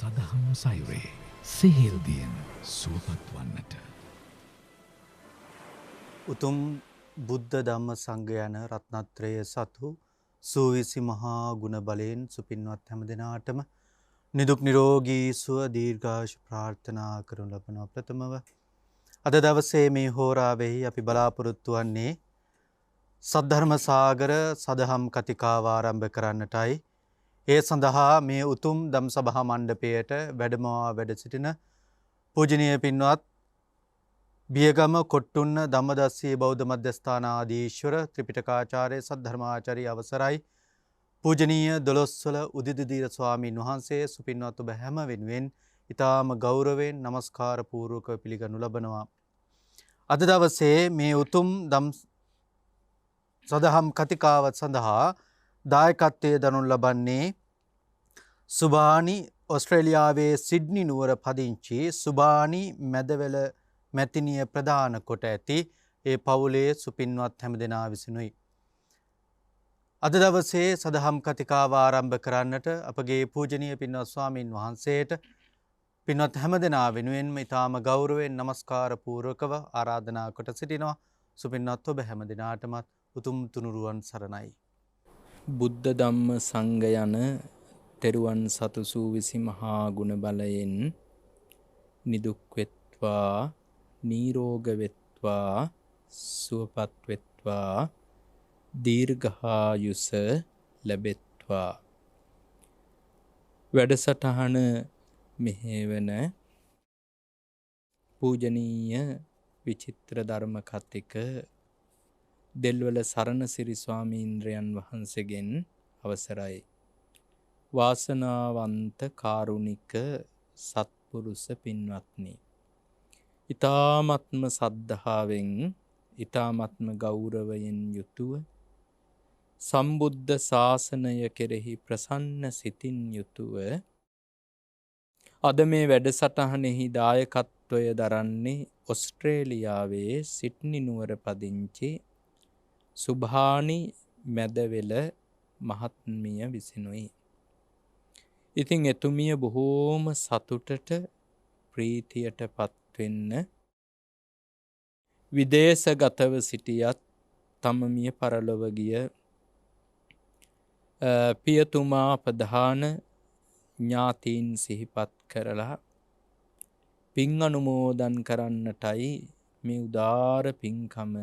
සදහම් සයුරේ සිහිල්දියෙන් සුවපත් වන්නට. උතුම් බුද්ධ ධම්ම සංඝ යන රත්නත්‍රය සතු සූවිසි මහා ගුණ බලයෙන් සුපින්වත් හැම දෙනාටම නිදුක් නිරෝගී සුව දීර්ඝායුෂ ප්‍රාර්ථනා කරනු ලබනවා. ප්‍රථමව අද දවසේ මේ හෝරාවෙහි අපි බලාපොරොත්තු වන්නේ සද්ධර්ම සාගර සදහම් කතිකාව ආරම්භ කරන්නටයි. ඒ සඳහා මේ උතුම් දම් සභා මණ්ඩපයට වැඩමවා වැඩ සිටින පූජනීය පින්වත් බියගම කොට්ටුන්න ධම්මදස්සී බෞද්ධ මධ්‍යස්ථානාධීශ්වර ත්‍රිපිටකාචාර්ය සද්ධර්මාචාර්ය අවසරයි පූජනීය දොළොස්වල උදිතදීර ස්වාමීන් වහන්සේ සුපින්වත් ඔබ හැම වෙනුවෙන් ඊටාම ගෞරවයෙන් নমස්කාර පූර්වක පිළිගනු ලබනවා. අද දවසේ මේ උතුම් දම් සදහම් කතිකාවත් සඳහා දායකත්වයේ දනු ලබන්නේ සුභානි ඔස්ට්‍රේලියාවේ සිඩ්නි නුවර පදිංචි සුභානි මැදවැල මැතිනිය ප්‍රධාන කොට ඇති ඒ පවුලේ සුපින්වත් හැම දෙනා විසිනුයි. අද දවසේ සදහම් කතිකාව ආරම්භ කරන්නට අපගේ පූජනීය පින්වත් ස්වාමීන් වහන්සේට පින්වත් හැම දෙනා වෙනුවෙන්ම ඊටාම ගෞරවයෙන් নমස්කාර පූර්වකව ආරාධනා කොට සිටිනවා. සුපින්වත් ඔබ හැම දෙනාටමත් උතුම් තුනුරුවන් සරණයි. බුද්ධ ධම්ම සංඝ යන තෙරුවන් සතු සූවිසි මහා ගුණ බලයෙන් නිදුක් වෙත්වා නිරෝග වෙත්වා සුවපත් වෙත්වා දීර්ඝායුෂ ලැබෙත්වා. වැඩසටහන මෙහෙවන පූජනීය විචිත්‍ර ධර්ම කතික දෙල්වල සරණසිරි ස්වාමීන්ද්‍රයන් වහන්සේගෙන් අවසරයි. වාසනාවන්ත කාරුණික සත්පුරුෂ පින්වත්නි, ඊ타ත්ම සද්ධාවෙන් ඊ타ත්ම ගෞරවයෙන් යුතුව සම්බුද්ධ ශාසනය කෙරෙහි ප්‍රසන්න සිතින් යුතුව අද මේ වැඩසටහනෙහි දායකත්වය දරන්නේ ඔස්ට්‍රේලියාවේ සිඩ්නි නුවර පදිංචි සුභානි මැදවෙල මහත්මිය විසිනුයි. ඉතින් එතුමිය බොහෝම සතුටට ප්‍රීතියට පත්වෙන්න විදේශගතව සිටියත් තම මිය පරලොව ගිය පියතුමා ප්‍රධාන ඥාතීන් සිහිපත් කරලා පින් අනුමෝදන් කරන්නටයි මේ උදාර පින්කම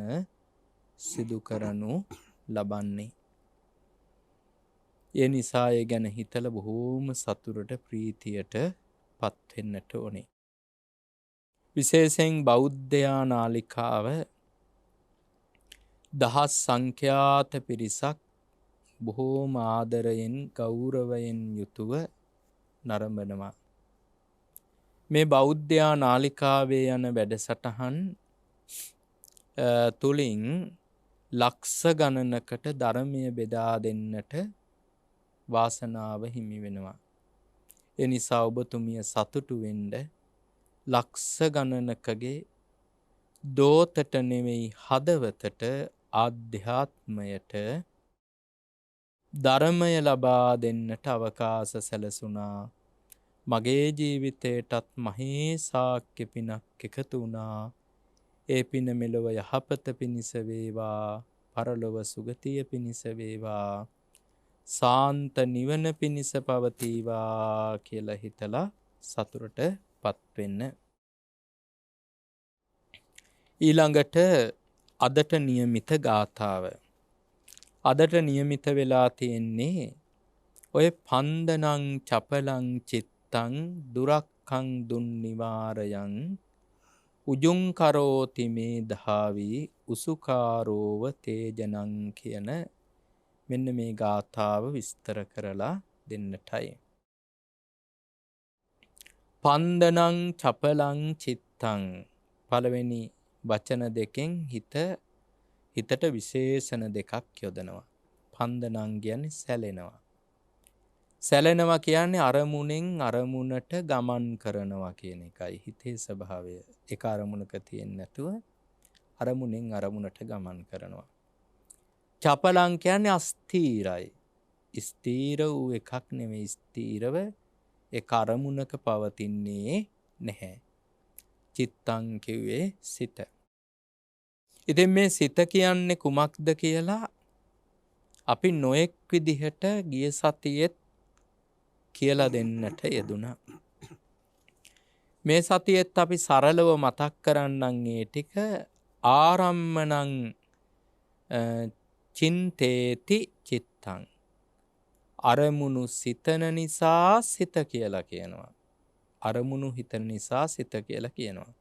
සිදු කරනු ලබන්නේ. ඒ නිසා ඒ ගැන හිතලා බොහෝම සතුටට ප්‍රීතියට පත්වෙන්නට ඕනේ. විශේෂයෙන් බෞද්ධයා නාලිකාව දහස් සංඛ්‍යාත පිරිසක් බොහෝම ආදරයෙන් ගෞරවයෙන් යුතුව නරඹනවා. මේ බෞද්ධයා නාලිකාවේ යන වැඩසටහන් තුලින් ලක්ෂ ගණනකට ධර්මය බෙදා දෙන්නට වාසනාව හිමි වෙනවා. ඒ නිසා ඔබතුමිය සතුටු වෙන්න ලක්ෂ ගණනකගේ දෝතට නෙමෙයි හදවතට ආධ්‍යාත්මයට ධර්මය ලබා දෙන්නට අවකාශ සැලසුණා. මගේ ජීවිතයටත් මහේසාක්‍ය පිනක් එකතු වුණා. ඒ පින මෙලොව යහපත පිණිස වේවා, පරලොව සුගතිය පිණිස වේවා, සාන්ත නිවන පිණිස පවතිවා කියලා හිතලා සතුටටපත් වෙන්න. ඊළඟට අදට નિયમિત ගාථාව. අදට નિયમિત වෙලා තියෙන්නේ ඔය පන්දනං චපලං චිත්තං දුරක්ඛං දුන්නිවාරයං උජුං කරෝති මේ ධාවි උසුකාරෝව තේජනං කියන මෙන්න මේ ගාථාව විස්තර කරලා දෙන්නටයි. පන්දනං චපලං චිත්තං පළවෙනි වචන දෙකෙන් හිතට විශේෂණ දෙකක් යොදනවා. පන්දනං කියන්නේ සැලෙනවා. සැලෙනවා කියන්නේ අරමුණෙන් අරමුණට ගමන් කරනවා කියන එකයි හිතේ ස්වභාවය. එක අරමුණක තියෙන්නේ නැතුව අරමුණෙන් අරමුණට ගමන් කරනවා. චපලං කියන්නේ අස්ථීරයි. ස්ථීර වූ එකක් නෙමෙයි, ස්ථීරව ඒ අරමුණක පවතින්නේ නැහැ. චිත්තං කිව්වේ සිත. ඉතින් මේ සිත කියන්නේ කුමක්ද කියලා අපි නොඑක් විදිහට ගිය සතියේත් කියලා දෙන්නට යෙදුණා. මේ සතියේත් අපි සරලව මතක් කරන්නම් ඒ ටික. ආරම්මණං චින්තේති චිත්තං. අරමුණු සිතන නිසා සිත කියලා කියනවා. අරමුණු හිතන නිසා සිත කියලා කියනවා.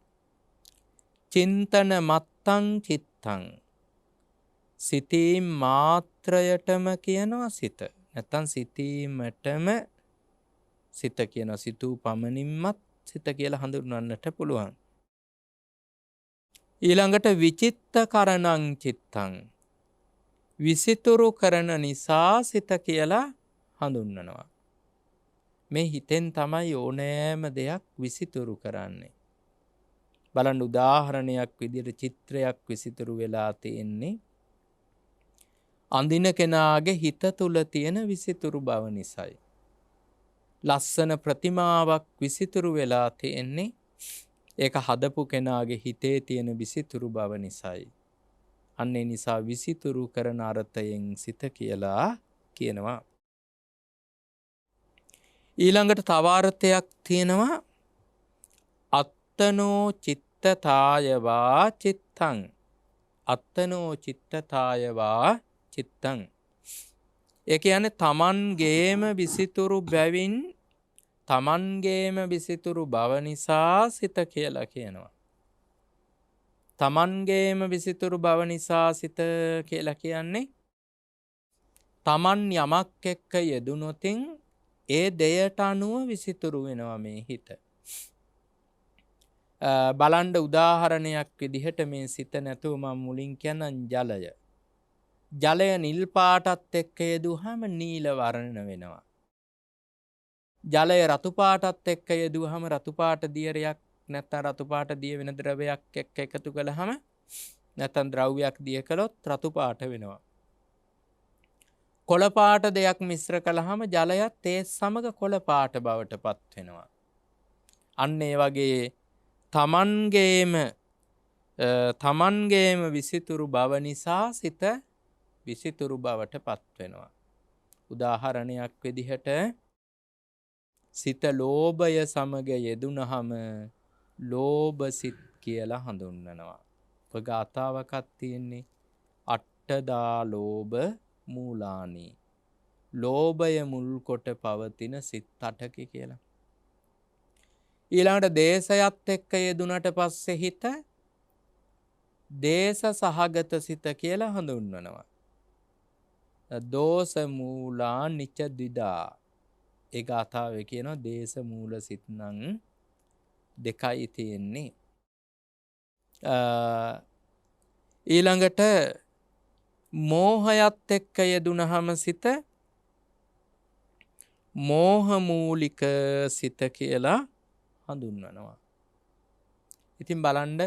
චින්තන මත්තං චිත්තං. සිතීම් මාත්‍රයටම කියනවා සිත. නැත්තම් සිතීමටම සිත කියනවා. සිතූ පමණින්මත් සිත කියලා හඳුන්වන්නට පුළුවන්. ඊළඟට විචිත්ත කරණං චිත්තං. විසිතුරු කරන නිසා සිත කියලා හඳුන්වනවා. මේ හිතෙන් තමයි ඕනෑම දෙයක් විසිතුරු කරන්නේ. බලන්න උදාහරණයක් විදිහට චිත්‍රයක් විසිතුරු වෙලා තියෙන්නේ අඳින කෙනාගේ හිත තුල තියෙන විසිතුරු බව නිසායි. ලස්සන ප්‍රතිමාවක් විසිතුරු වෙලා තියෙන්නේ ඒක හදපු කෙනාගේ හිතේ තියෙන විසිතුරු බව නිසායි. අන්න ඒ නිසා විසිතුරු කරන අර්ථයෙන් සිත කියලා කියනවා. ඊළඟට තව අර්ථයක් තියෙනවා අත්තනෝ චිත්තතායවා චිත්තං. අත්තනෝ චිත්තතායවා චිත්තං. ඒ කියන්නේ තමන්ගේම විසිතුරු බැවින් තමන්ගේම විසිතුරු බව නිසා සිත කියලා කියනවා. තමන්ගේම විසිතුරු බව නිසා සිත කියලා කියන්නේ තමන් යමක් එක්ක යෙදුනොතින් ඒ දෙයට අනුව විසිතුරු වෙනවා මේ හිත. බලන්න උදාහරණයක් විදිහට මේ සිත නැතුව මම මුලින් කියන්නම් ජලය. ජලය නිල් පාටත් එක්ක යෙදුවහම නීල වර්ණ වෙනවා. ජලය රතු පාටත් එක්ක යෙදුවහම රතු පාට දියරයක් නැත්නම් රතු පාට දිය වෙන ද්‍රවයක් එක්ක එකතු කළාම නැත්නම් ද්‍රව්‍යයක් දිය කළොත් රතු පාට වෙනවා. කොළ පාට දෙයක් මිශ්‍ර කළාම ජලයත් ඒ සමග කොළ පාට බවට පත් වෙනවා. අන්න ඒ වගේ තමන්ගේම විසිතුරු බව නිසා සිත විසිතුරු බවට පත් වෙනවා. උදාහරණයක් විදිහට සිත ලෝභය සමග යෙදුනහම ලෝභ සිත් කියලා හඳුන්වනවා. ඔය ගාථාවකක් තියෙන්නේ අට්ඨදා ලෝභ මූලානි. ලෝභය මුල් කොට පවතින සිත් 8කි කියලා. ඊළඟට දේශයත් එක්ක යෙදුනට පස්සේ හිත දේශ සහගත සිත කියලා හඳුන්වනවා. දෝෂ මූලා නිච ද්විදා. ඒ ගාථාවේ කියනවා දේශ මූල සිත් නම් 2යි තියෙන්නේ. ඊළඟට මෝහයත් එක්ක යෙදුනහම සිත මෝහ මූලික සිත කියලා හඳුන්වනවා. ඉතින් බලන්න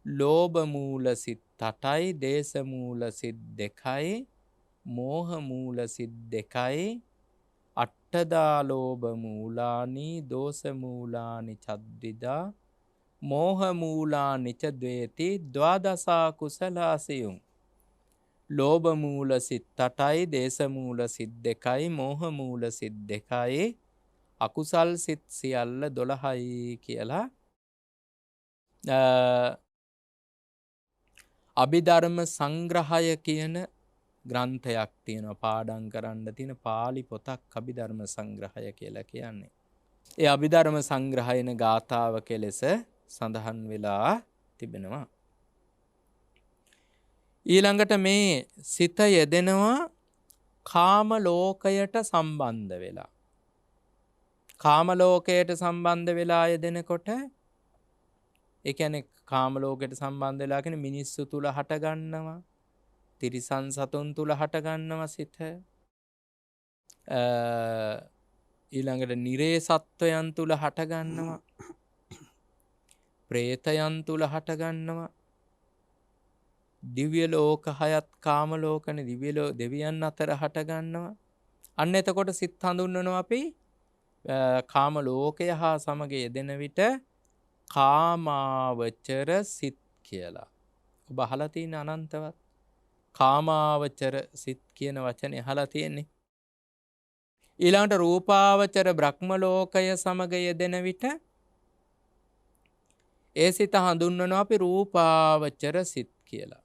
ලෝභ මූල සිත් 8යි, දේශ මූල සිත් 2යි, මෝහ මූල සිත් 2යි, අට්ඨදා ලෝභ මූලානි, දෝෂ මූලානි චද්දිදා, මෝහ මූලානි ච ද්වේති, ද්වාදසා කුසලාසියුම්. ලෝභ මූල සිත් 8යි, දේශ මූල සිත් 2යි, මෝහ මූල සිත් 2යි, අකුසල් සිත් සියල්ල 12යි කියලා අභිධර්ම සංග්‍රහය කියන ග්‍රන්ථයක් තියෙනවා. පාඩම් කරන්න තියෙන පාලි පොතක් අභිධර්ම සංග්‍රහය කියලා කියන්නේ. ඒ අභිධර්ම සංග්‍රහයන ගාථාවක ලෙස සඳහන් වෙලා තිබෙනවා. ඊළඟට මේ සිත යෙදෙනවා කාම ලෝකයට සම්බන්ධ වෙලා. කාම ලෝකයට සම්බන්ධ වෙලා යෙදෙනකොට ඒ කියන්නේ කාම ලෝකයට සම්බන්ධ වෙලා කියන්නේ මිනිස්සු තුල හට ගන්නවා, තිරිසන් සතුන් තුල හට ගන්නවා සිත. ඊළඟට නිරේ සත්වයන් තුල හට ගන්නවා, പ്രേතයන් තුල හට ගන්නවා. දිව්‍ය ලෝක 6ත් කාම ලෝකනේ, දිව්‍ය දෙවියන් අතර හට ගන්නවා. අන්න එතකොට සිත් හඳුන්වනවා අපි කාම ලෝකය හා සමග යෙදෙන විට කාමාවචර සිත් කියලා. ඔබ අහලා තියෙන අනන්තවත් කාමාවචර සිත් කියන වචනේ අහලා තියෙන්නේ. ඊළඟට රූපාවචර බ්‍රහ්ම ලෝකය සමග යෙදෙන විට ඒ සිත හඳුන්වනවා අපි රූපාවචර සිත් කියලා.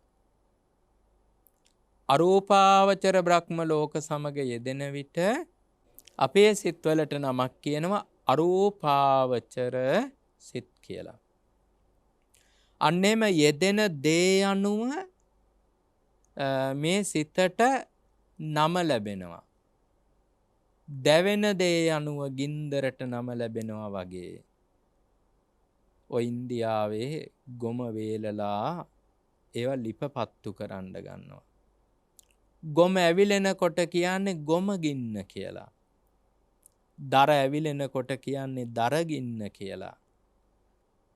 අරූපාවචර බ්‍රහ්ම ලෝක සමග යෙදෙන විට අපේ සිත්වලට නමක් කියනවා අරූපාවචර සිත් කියලා. අන්නේම යෙදෙන දේ අනුව මේ සිතට නම ලැබෙනවා. දැවෙන දේ අනුව ගින්දරට නම ලැබෙනවා වගේ. ඔය ඉන්දියාවේ ගොම වේලලා ඒවා ලිපපත්තු කරන්න ගන්නවා. ගොම ඇවිලෙනකොට කියන්නේ ගොම ගින්න කියලා. දර ඇවිලෙනකොට කියන්නේ දරගින්න කියලා.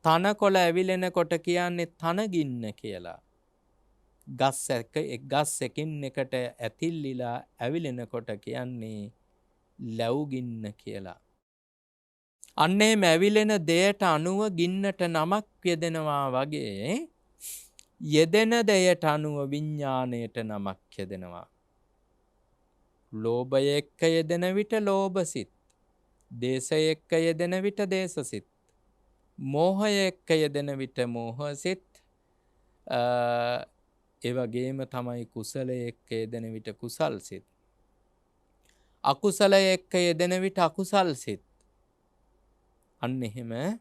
තනකොළ ඇවිලෙනකොට කියන්නේ තනගින්න කියලා. ගස් එකින් එකට ඇතිල්ලිලා ඇවිලෙනකොට කියන්නේ ලැව්ගින්න කියලා. අන්නේ ඇවිලෙන දෙයට අනුව ගින්නට නමක් යෙදෙනවා වගේ යෙදෙන දෙයට අනුව විඤ්ඤාණයට නමක් යෙදෙනවා. ලෝභය එක්ක යෙදෙන විට ලෝභසිත. දේශය එක්ක යෙදෙන විට දේශසිත. මෝහය එක්ක යෙදෙන විට මෝහසිත. ඒ වගේම තමයි කුසලය එක්ක යෙදෙන විට කුසල්සිත. අකුසලය එක්ක යෙදෙන විට අකුසල්සිත. අන්න එහෙම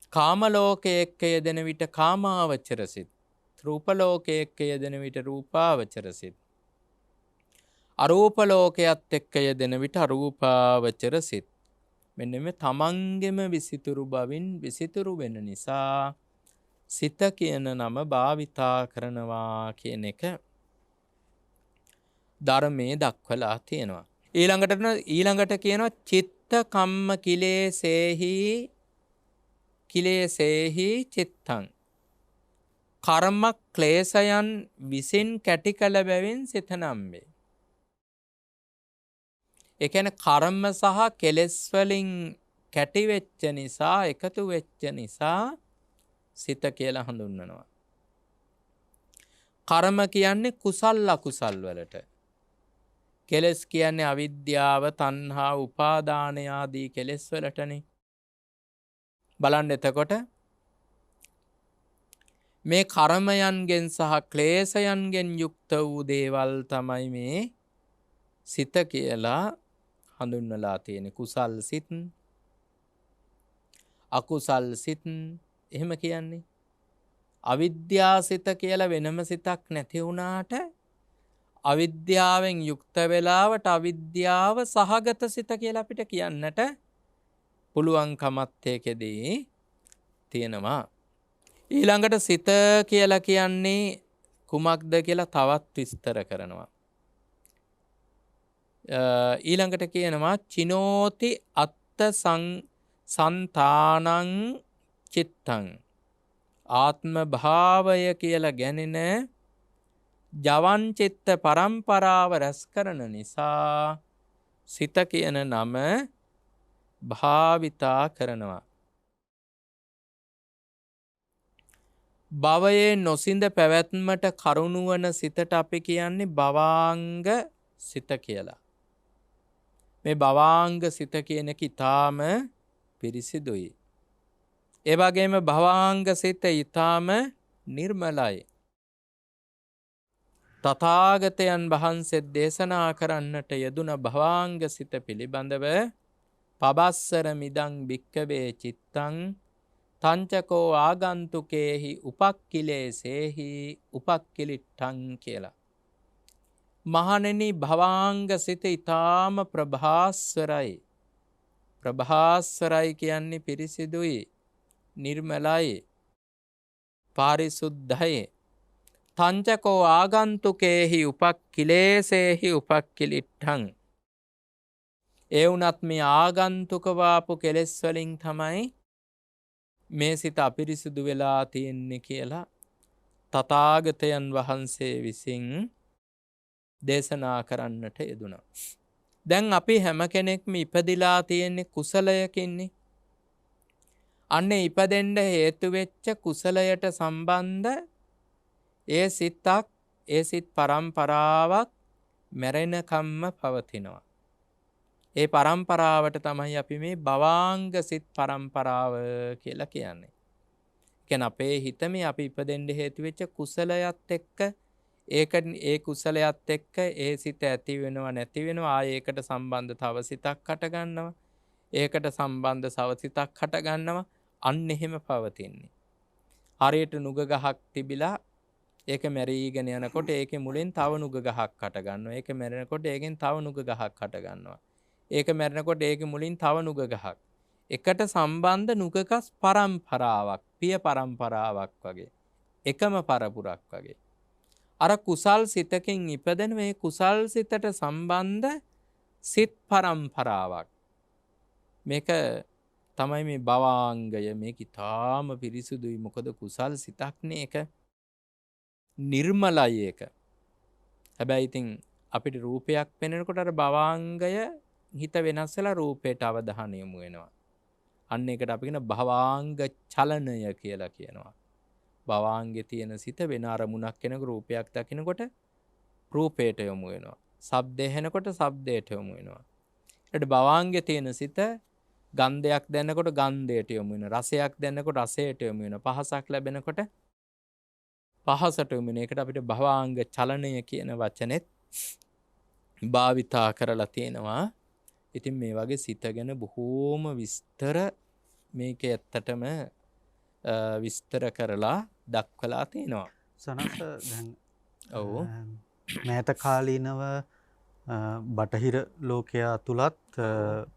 කාම ලෝකයේ එක්ක යෙදෙන විට කාමාවචර සිත්. රූප ලෝකයේ එක්ක යෙදෙන විට රූපාවචර සිත්. අරූප ලෝකයේත් එක්ක යෙදෙන විට අරූපාවචර සිත්. මෙන්න මේ තමන්ගෙම විසිතුරු බවින් විසිතුරු වෙන නිසා සිත කියන නම භාවිතා කරනවා කියන එක ධර්මයේ දක්වලා තියෙනවා. ඊළඟට කියනවා චිත්ත කම්ම කිලේසේහි චිත්තං. කර්ම ක්ලේශයන් විසින් කැටි කළ බැවින් සිත නම් වේ. ඒ කියන්නේ කර්ම සහ කෙලෙස් වලින් කැටි වෙච්ච නිසා එකතු වෙච්ච නිසා සිත කියලා හඳුන්වනවා. කර්ම කියන්නේ කුසල් අකුසල් වලට. කෙලෙස් කියන්නේ අවිද්‍යාව, තණ්හා, උපාදාන ආදී කෙලෙස් වලටනේ. බලන්න එතකොට මේ කර්මයන්ගෙන් සහ ක්ලේශයන්ගෙන් යුක්ත වූ දේවල් තමයි මේ සිත කියලා හඳුන්වලා තියෙන්නේ. කුසල් සිත්, අකුසල් සිත් එහෙම කියන්නේ. අවිද්‍යාසිත කියලා වෙනම සිතක් නැති වුණාට අවිද්‍යාවෙන් යුක්ත වෙලාවට අවිද්‍යාව සහගත සිත කියලා අපිට කියන්නට පුළුවන්කමත් ඒකෙදී තියෙනවා. ඊළඟට සිත කියලා කියන්නේ කුමක්ද කියලා තවත් විස්තර කරනවා. ඊළඟට කියනවා චිනෝති අත්ත සංතානං චිත්තං. ආත්ම භාවය කියලා ගැනෙන ජවන් චිත්ත පරම්පරාව රැස් කරන නිසා සිත කියන නම භාවිතා කරනවා. භවයේ නොසිඳ පැවැත්මට කරුණු වන සිතට අපි කියන්නේ භවාංග සිත කියලා. මේ භවාංග සිත කියන එක ඊටාම පිරිසිදුයි. ඒ වගේම භවාංග සිත ඊටාම නිර්මලයි. තථාගතයන් වහන්සේ දේශනා කරන්නට යෙදුන භවාංග සිත පිළිබඳව පබස්සර මිදං භික්කවේ චිත්තං තංචකෝ ආගන්තුකේහි උපක්ඛිලේසේහි උපක්ඛිලිට්ඨං කියලා. මහණෙනි භවාංග සිත ඊටාම ප්‍රභාස්වරයි. ප්‍රභාස්වරයි කියන්නේ පිරිසිදුයි, නිර්මලයි, පාරිශුද්ධයි. තංචකෝ ආගන්තුකේහි උපක්ඛිලේසේහි උපක්ඛිලිට්ඨං. ඒ වුණත් මේ ආගන්තුක වාපු කෙලෙස් වලින් තමයි මේ සිත අපිරිසුදු වෙලා තියෙන්නේ කියලා තථාගතයන් වහන්සේ විසින් දේශනා කරන්නට යෙදුණා. දැන් අපි හැම කෙනෙක්ම ඉපදිලා තියෙන්නේ කුසලයකින්නේ. අන්න ඉපදෙන්න හේතු වෙච්ච කුසලයට සම්බන්ධ ඒ සිතක් ඒ සිත් පරම්පරාවක් මැරෙනකම්ම පවතිනවා. ඒ පරම්පරාවට තමයි අපි මේ භවාංග සිත් පරම්පරාව කියලා කියන්නේ. කියන්නේ අපේ හිතමේ අපි ඉපදෙන්න හේතු වෙච්ච කුසලයත් එක්ක ඒ කුසලයත් එක්ක ඒ සිත ඇති වෙනවා නැති වෙනවා ආයේ ඒකට සම්බන්ධ තව සිතක් හට ගන්නවා. ඒකට සම්බන්ධ තව සිතක් හට ගන්නවා. අන්න එහෙම පවතින්නේ. හරියට නුග ගහක් තිබිලා ඒක මැරීගෙන යනකොට ඒකේ මුලින් තව නුග ගහක් හට ගන්නවා. ඒක මැරෙනකොට ඒකෙන් තව නුග ගහක් හට ගන්නවා. ඒක මැරෙනකොට ඒකේ මුලින් තව නුග ගහක්. එකට සම්බන්ධ නුගකස් පරම්පරාවක්, පිය පරම්පරාවක් වගේ. එකම පරපුරක් වගේ. අර කුසල් සිතකින් ඉපදෙන මේ කුසල් සිතට සම්බන්ධ සිත් පරම්පරාවක්. මේක තමයි මේ භවාංගය. මේක ඊටාම පිරිසුදුයි. මොකද කුසල් සිතක්නේ ඒක. නිර්මලයි ඒක. හැබැයි ඉතින් අපිට රූපයක් පෙනෙනකොට අර භවාංගය හිත වෙනස් වෙලා රූපයට අවධානය යොමු වෙනවා. අන්න ඒකට අපි කියන භවාංග චලනය කියලා කියනවා. භවාංගේ තියෙන සිත වෙන අරමුණක් කෙනෙකු රූපයක් දකිනකොට රූපයට යොමු වෙනවා. ශබ්දය ඇහෙනකොට ශබ්දයට යොමු වෙනවා. ඊට භවාංගේ තියෙන සිත ගන්ධයක් දැනනකොට ගන්ධයට යොමු වෙනවා. රසයක් දැනනකොට රසයට යොමු වෙනවා. පහසක් ලැබෙනකොට පහසට යොමු වෙනවා. ඒකට අපිට භවාංග චලනය කියන වචනේත් භාවිතා කරලා තියෙනවා. ඉතින් මේ වගේ සිත ගැන බොහෝම විස්තර මේක ඇත්තටම විස්තර කරලා දක්වලා තියෙනවා. සනස දැන් ඔව් මෑත කාලීනව බටහිර ලෝකයා තුලත්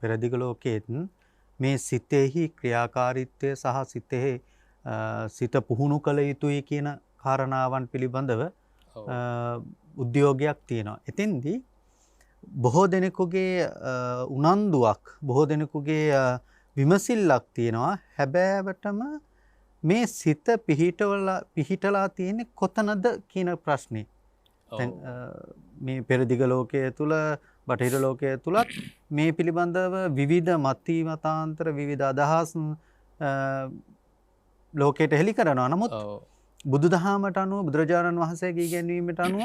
පෙරදිග ලෝකයේත් මේ සිතෙහි ක්‍රියාකාරීත්වය සහ සිතෙහි සිත පුහුණු කළ යුතුයි කියන කාරණාවන් පිළිබඳව උද්‍යෝගයක් තියෙනවා. එතෙන්දී බොහෝ දෙනෙකුගේ උනන්දුවක් බොහෝ දෙනෙකුගේ විමසිල්ලක් තියෙනවා. හැබෑවටම මේ සිත පිහිටලා තියෙන්නේ කොතනද කියන ප්‍රශ්නේ. දැන් මේ පෙරදිග ලෝකයේ තුල බටහිර ලෝකයේ තුලත් මේ පිළිබඳව විවිධ මතාන්තර විවිධ අදහස් ලෝකයට හෙළි කරනවා. නමුත් බුදුදහමට අනුව බුදුරජාණන් වහන්සේගේ ඉගැන්වීමට අනුව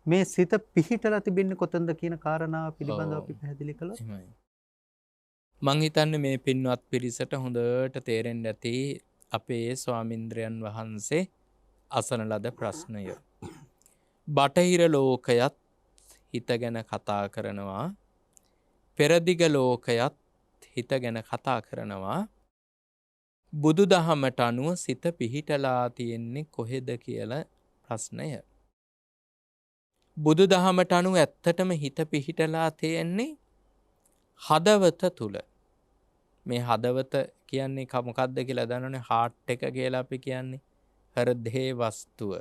මේ සිත පිහිටලා තිබෙන්නේ කොතනද කියන කාරණාව පිළිබඳව අපි පැහැදිලි කළොත් මං හිතන්නේ මේ පින්වත් පිරිසට හොඳට තේරෙන්න ඇති අපේ ස්වාමින්ද්‍රයන් වහන්සේ අසන ලද ප්‍රශ්නය. බටහිර ලෝකයත් හිත ගැන කතා කරනවා. පෙරදිග ලෝකයත් හිත ගැන කතා කරනවා. බුදුදහමට අනුව සිත පිහිටලා තියෙන්නේ කොහෙද කියලා ප්‍රශ්නය. බුදුදහමට අනුව ඇත්තටම හිත පිහිටලා තියෙන්නේ හදවත තුල. මේ හදවත කියන්නේ මොකක්ද කියලා දන්නවනේ. හાર્ට් එක කියලා අපි කියන්නේ හෘදේ වස්තුව.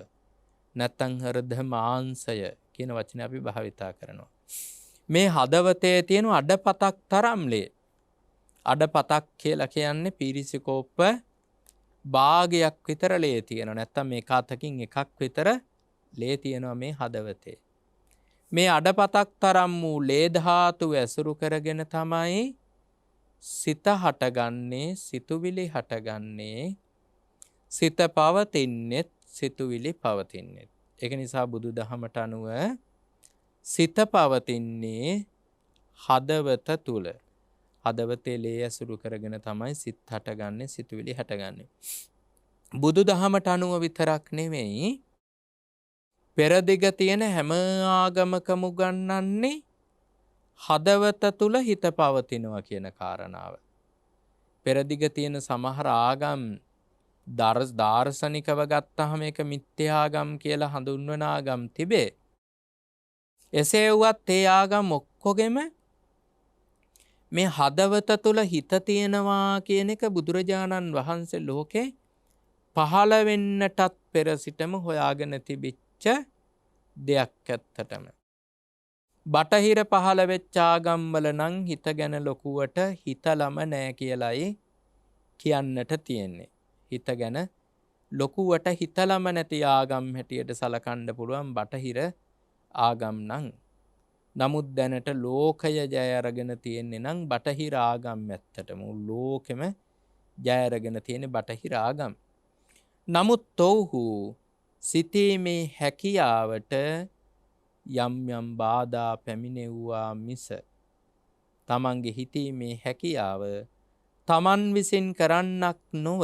නැත්නම් හෘද මාංශය කියන වචනේ අපි භාවිතා කරනවා. මේ හදවතේ තියෙන අඩපතක් තරම් ලේ. අඩපතක් කියලා කියන්නේ පීරිසිකෝප්ප භාගයක් විතර ලේ තියෙනවා. නැත්නම් මේ කාතකින් එකක් විතර ලේ තියෙනවා මේ හදවතේ. මේ අඩපතක් තරම් වූ ලේ ධාතුව ඇසුරු කරගෙන තමයි සිත හටගන්නේ, සිතුවිලි හටගන්නේ, සිත පවතින්නේ, සිතුවිලි පවතින්නේ. ඒක නිසා බුදුදහමට අනුව සිත පවතින්නේ හදවත තුල. හදවතේ ලේ ඇසුරු කරගෙන තමයි සිත හටගන්නේ, සිතුවිලි හටගන්නේ. බුදුදහමට අනුව විතරක් නෙවෙයි පෙරදිග තියෙන හැම ආගමකම උගන්වන්නේ හදවත තුල හිත පවතිනවා කියන කාරණාව. පෙරදිග තියෙන සමහර ආගම් දාර්ශනිකව ගත්තාම මේක මිත්‍යාගම් කියලා හඳුන්වන ආගම් තිබේ. එසේ වුවත් ඒ ආගම් ඔක්කොගෙම මේ හදවත තුල හිත තියෙනවා කියන එක බුදුරජාණන් වහන්සේ ලෝකේ පහළ වෙන්නටත් පෙර සිටම හොයාගෙන තිබිච්ච දෙයක් ඇත්තටම. බටහිර පහළ වෙච්ච ආගම්වල නම් හිත ගැන ලොකුවට හිතලම නෑ කියලයි කියන්නට තියෙන්නේ. හිත ගැන ලොකුවට හිතලම නැති ආගම් හැටියට සලකන්න පුළුවන් බටහිර ආගම් නම්. නමුත් දැනට ලෝකය ජය අරගෙන තියෙන්නේ නම් බටහිර ආගම් ඇත්තටම ලෝකෙම ජය අරගෙන තියෙන බටහිර ආගම්. නමුත් ඔවුහු සිතීමේ හැකියාවට යම් යම් බාධා පැමිණෙව්වා මිස තමන්ගේ හිතීමේ හැකියාව තමන් විසින් කරන්නක් නොව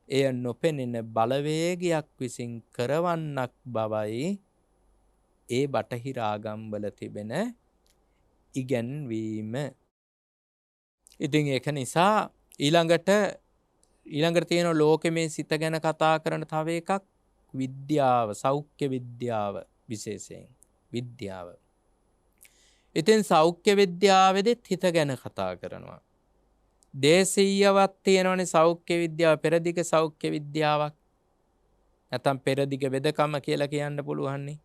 එය නොපෙනෙන බලවේගයක් විසින් කරවන්නක් බවයි ඒ බටහිර ආගම්වල තිබෙන ඉගැන්වීම. ඉතින් ඒක නිසා ඊළඟට තියෙන ලෝකෙ මේ සිත ගැන කතා කරන තව එකක් විද්‍යාව, සෞඛ්‍ය විද්‍යාව විශේෂයෙන් විද්‍යාව. ඉතින් සෞඛ්‍ය විද්‍යාවේදීත් හිත ගැන කතා කරනවා. දේශීයවත් තියෙනවනේ සෞඛ්‍ය විද්‍යාව, පෙරදිග සෞඛ්‍ය විද්‍යාවක්. නැත්නම් පෙරදිග වෙදකම කියලා කියන්න පුළුවන්නේ.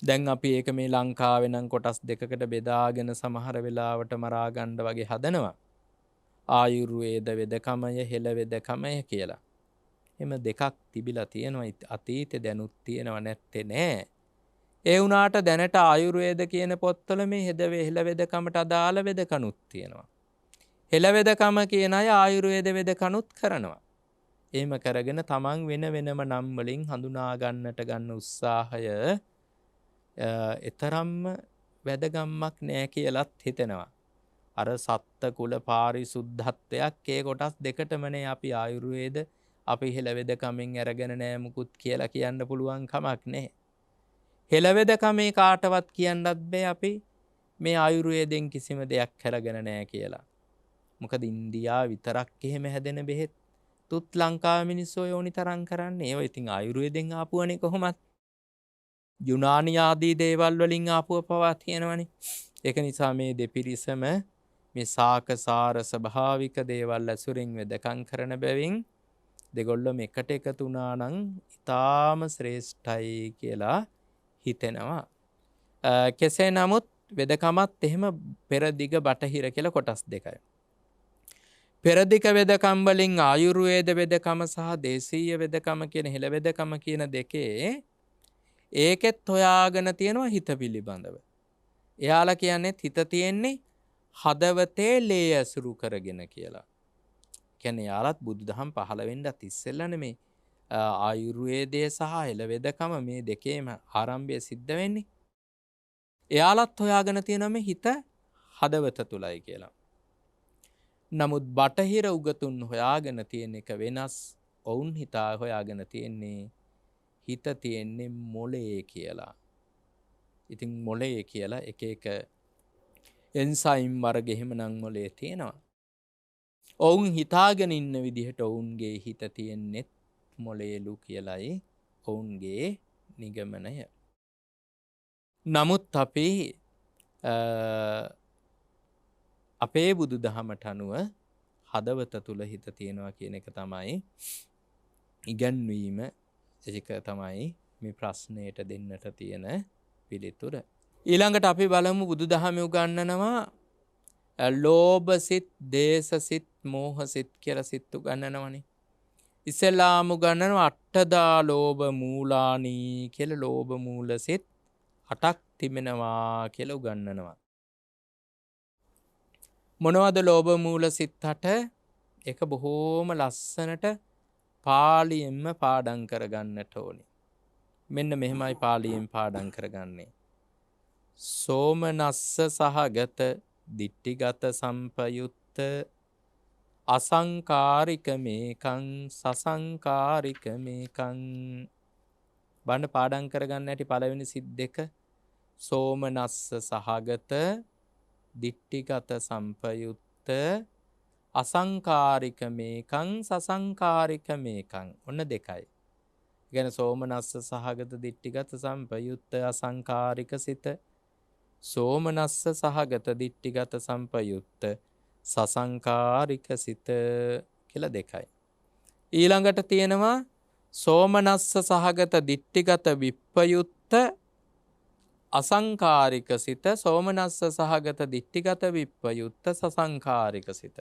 දැන් අපි ඒක මේ ලංකාවේ නම් කොටස් දෙකකට බෙදාගෙන සමහර වෙලාවට මරා ගන්න වගේ හදනවා. ආයුර්වේද වෙදකමය, හෙළ වෙදකමය කියලා. එම දෙකක් තිබිලා තියෙනවා. අතීතේ දැනුත් තියෙනවා නැත්තේ නෑ. ඒ වුණාට දැනට ආයුර්වේද කියන පොත්වල මේ හෙළ වෙදකමට අදාළ වෙදකනුත් තියෙනවා. හෙළ වෙදකම කියන අය ආයුර්වේද වෙදකනුත් කරනවා. එහෙම කරගෙන තමන් වෙන වෙනම නම් වලින් හඳුනා ගන්නට ගන්න උත්සාහය එතරම්ම වැදගම්මක් නෑ කියලත් හිතෙනවා. අර සත්ත්ව කුල පාරිශුද්ධත්වයක් ඒ කොටස් දෙකටමනේ අපි ආයුර්වේද අපි හෙළ වෙදකමින් අරගෙන නෑ මුකුත් කියලා කියන්න පුළුවන් කමක් නැහැ. හෙළ වෙදකමේ කාටවත් කියන්නත් බෑ අපි මේ ආයුර්වේදෙන් කිසිම දෙයක් කරගෙන නෑ කියලා. මොකද ඉන්දියාව විතරක් එහෙම හැදෙන බෙහෙත් තුත් ලංකාවේ මිනිස්සු යෝනි තරම් කරන්නේ. ඒවා ඉතින් ආයුර්වේදෙන් ආපුවනේ කොහොමත්. යුනානි ආදී දේවල් වලින් ආපුව පවා තියෙනවනේ. ඒක නිසා මේ දෙපිරිසම මේ සාකසාර ස්වභාවික දේවල් ඇසුරින් වෙදකම් කරන බැවින් දෙගොල්ලොම එකට එකතු වුණා නම් ඉතාම ශ්‍රේෂ්ඨයි කියලා හිතෙනවා. කෙසේ නමුත් වෙදකමත් එහෙම පෙරදිග බටහිර කියලා කොටස් දෙකයි. පෙරදිග වෙදකම් වලින් ආයුර්වේද වෙදකම සහ දේශීය වෙදකම කියන හෙළ වෙදකම කියන දෙකේ ඒකෙත් හොයාගෙන තියෙනවා හිත පිළිබඳව. එයාලා කියන්නේ හිත තියෙන්නේ හදවතේ ලේ ඇසුරු කරගෙන කියලා. කියන්නේ යාලත් බුදුදහම පහළ වෙන්නත් ඉස්සෙල්ලා නෙමේ ආයුර්වේදය සහ හෙළ වෙදකම මේ දෙකේම ආරම්භය සිද්ධ වෙන්නේ. එයාලත් හොයාගෙන තියෙනවා මේ හිත හදවත තුලයි කියලා. නමුත් බටහිර උගතුන් හොයාගෙන තියෙන එක වෙනස්. ඔවුන් හිතා හොයාගෙන තියෙන්නේ හිත තියෙන්නේ මොලේ කියලා. ඉතින් මොලේ කියලා එක එක එන්සයිම් වර්ග එහෙමනම් මොලේ තියෙනවා. ඔවුන් හිතාගෙන ඉන්න විදිහට ඔවුන්ගේ හිත තියෙන්නේ මොලේලු කියලයි ඔවුන්ගේ නිගමනය. නමුත් අපි අපේ බුදු දහමට අනුව හදවත තුල හිත තියෙනවා කියන එක තමයි ඉගැන්වීම. ඒක තමයි මේ ප්‍රශ්නයට දෙන්නට තියෙන පිළිතුර. ඊළඟට අපි බලමු බුදු දහමේ උගන්වනවා ලෝභ සිත්, දේශ සිත්, මෝහ සිත් කියලා සිත් උගන්වනවනේ. ඉස්සෙල්ලාම උගන්වනවා අට්ඨදා ලෝභ මූලානි කියලා ලෝභ මූල සිත් 8ක් තිබෙනවා කියලා උගන්වනවා. මොනවද ලෝභ මූල සිත් 8? ඒක බොහෝම ලස්සනට පාලියෙන්ම පාඩම් කරගන්නට ඕනේ. මෙන්න මෙහෙමයි පාලියෙන් පාඩම් කරගන්නේ. සෝමනස්ස සහගත දිට්ඨිගත සම්පයුත්ත අසංකාරික මේකං සසංකාරික මේකං. බණ්ඩ පාඩම් කරගන්න ඇති පළවෙනි සිත් දෙක. සෝමනස්ස සහගත දිට්ඨිගත සම්පයුත්ත අසංකාරික මේකං සසංකාරික මේකං. ඔන්න දෙකයි. ගැන සෝමනස්ස සහගත දිට්ඨිගත සම්පයුත්ත අසංකාරික සිත, සෝමනස්ස සහගත දිට්ඨිගත සම්පයුත්ත සසංකාරික සිත කියලා දෙකයි. ඊළඟට තියෙනවා සෝමනස්ස සහගත දිට්ඨිගත විප්පයුත්ත අසංකාරික සිත, සෝමනස්ස සහගත දිට්ඨිගත විප්පයුත්ත සසංකාරික සිත.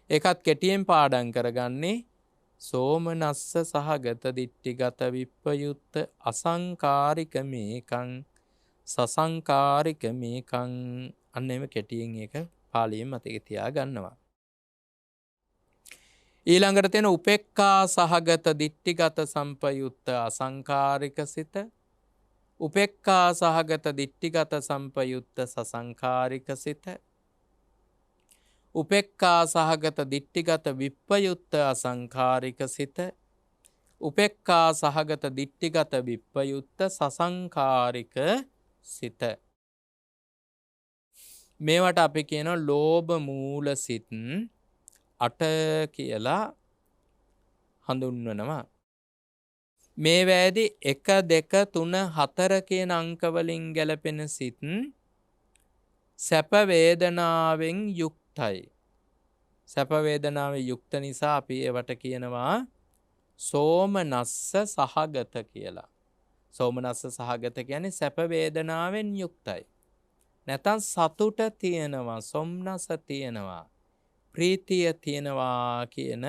ඒකත් කෙටියෙන් පාඩම් කරගන්නේ සෝමනස්ස සහගත දිට්ඨිගත විප්පයුත්ත අසංකාරික මේකං සසංකාරික මේකං අන්න එම කෙටියෙන් එක පාලියෙන් මතක තියා ගන්නවා. ඊළඟට තියෙන උපේක්ඛා සහගත දිට්ඨිගත සම්පයුත්ත අසංකාරික සිත. උපේක්ඛා සහගත දිට්ඨිගත සම්පයුත්ත සසංකාරික සිත. උපේක්ඛා සහගත දිට්ඨිගත විප්පයුත්ත අසංකාරික සිත. උපේක්ඛා සහගත දිට්ඨිගත විප්පයුත්ත සසංකාරික සිත. මේවට අපි කියන ලෝභ මූල සිත් 8 කියලා හඳුන්වනවා. මේ වෑදි 1 2 3 4 කියන අංක වලින් ගැලපෙන සිත් සැප වේදනාවෙන් යුක්තයි. සැප වේදනාවෙන් යුක්ත නිසා අපි ඒවට කියනවා සෝමනස්ස සහගත කියලා. සෝමනස්ස සහගත කියන්නේ සැප වේදනාවෙන් යුක්තයි. නැත්නම් සතුට තියෙනවා, සොම්නස තියෙනවා, ප්‍රීතිය තියෙනවා කියන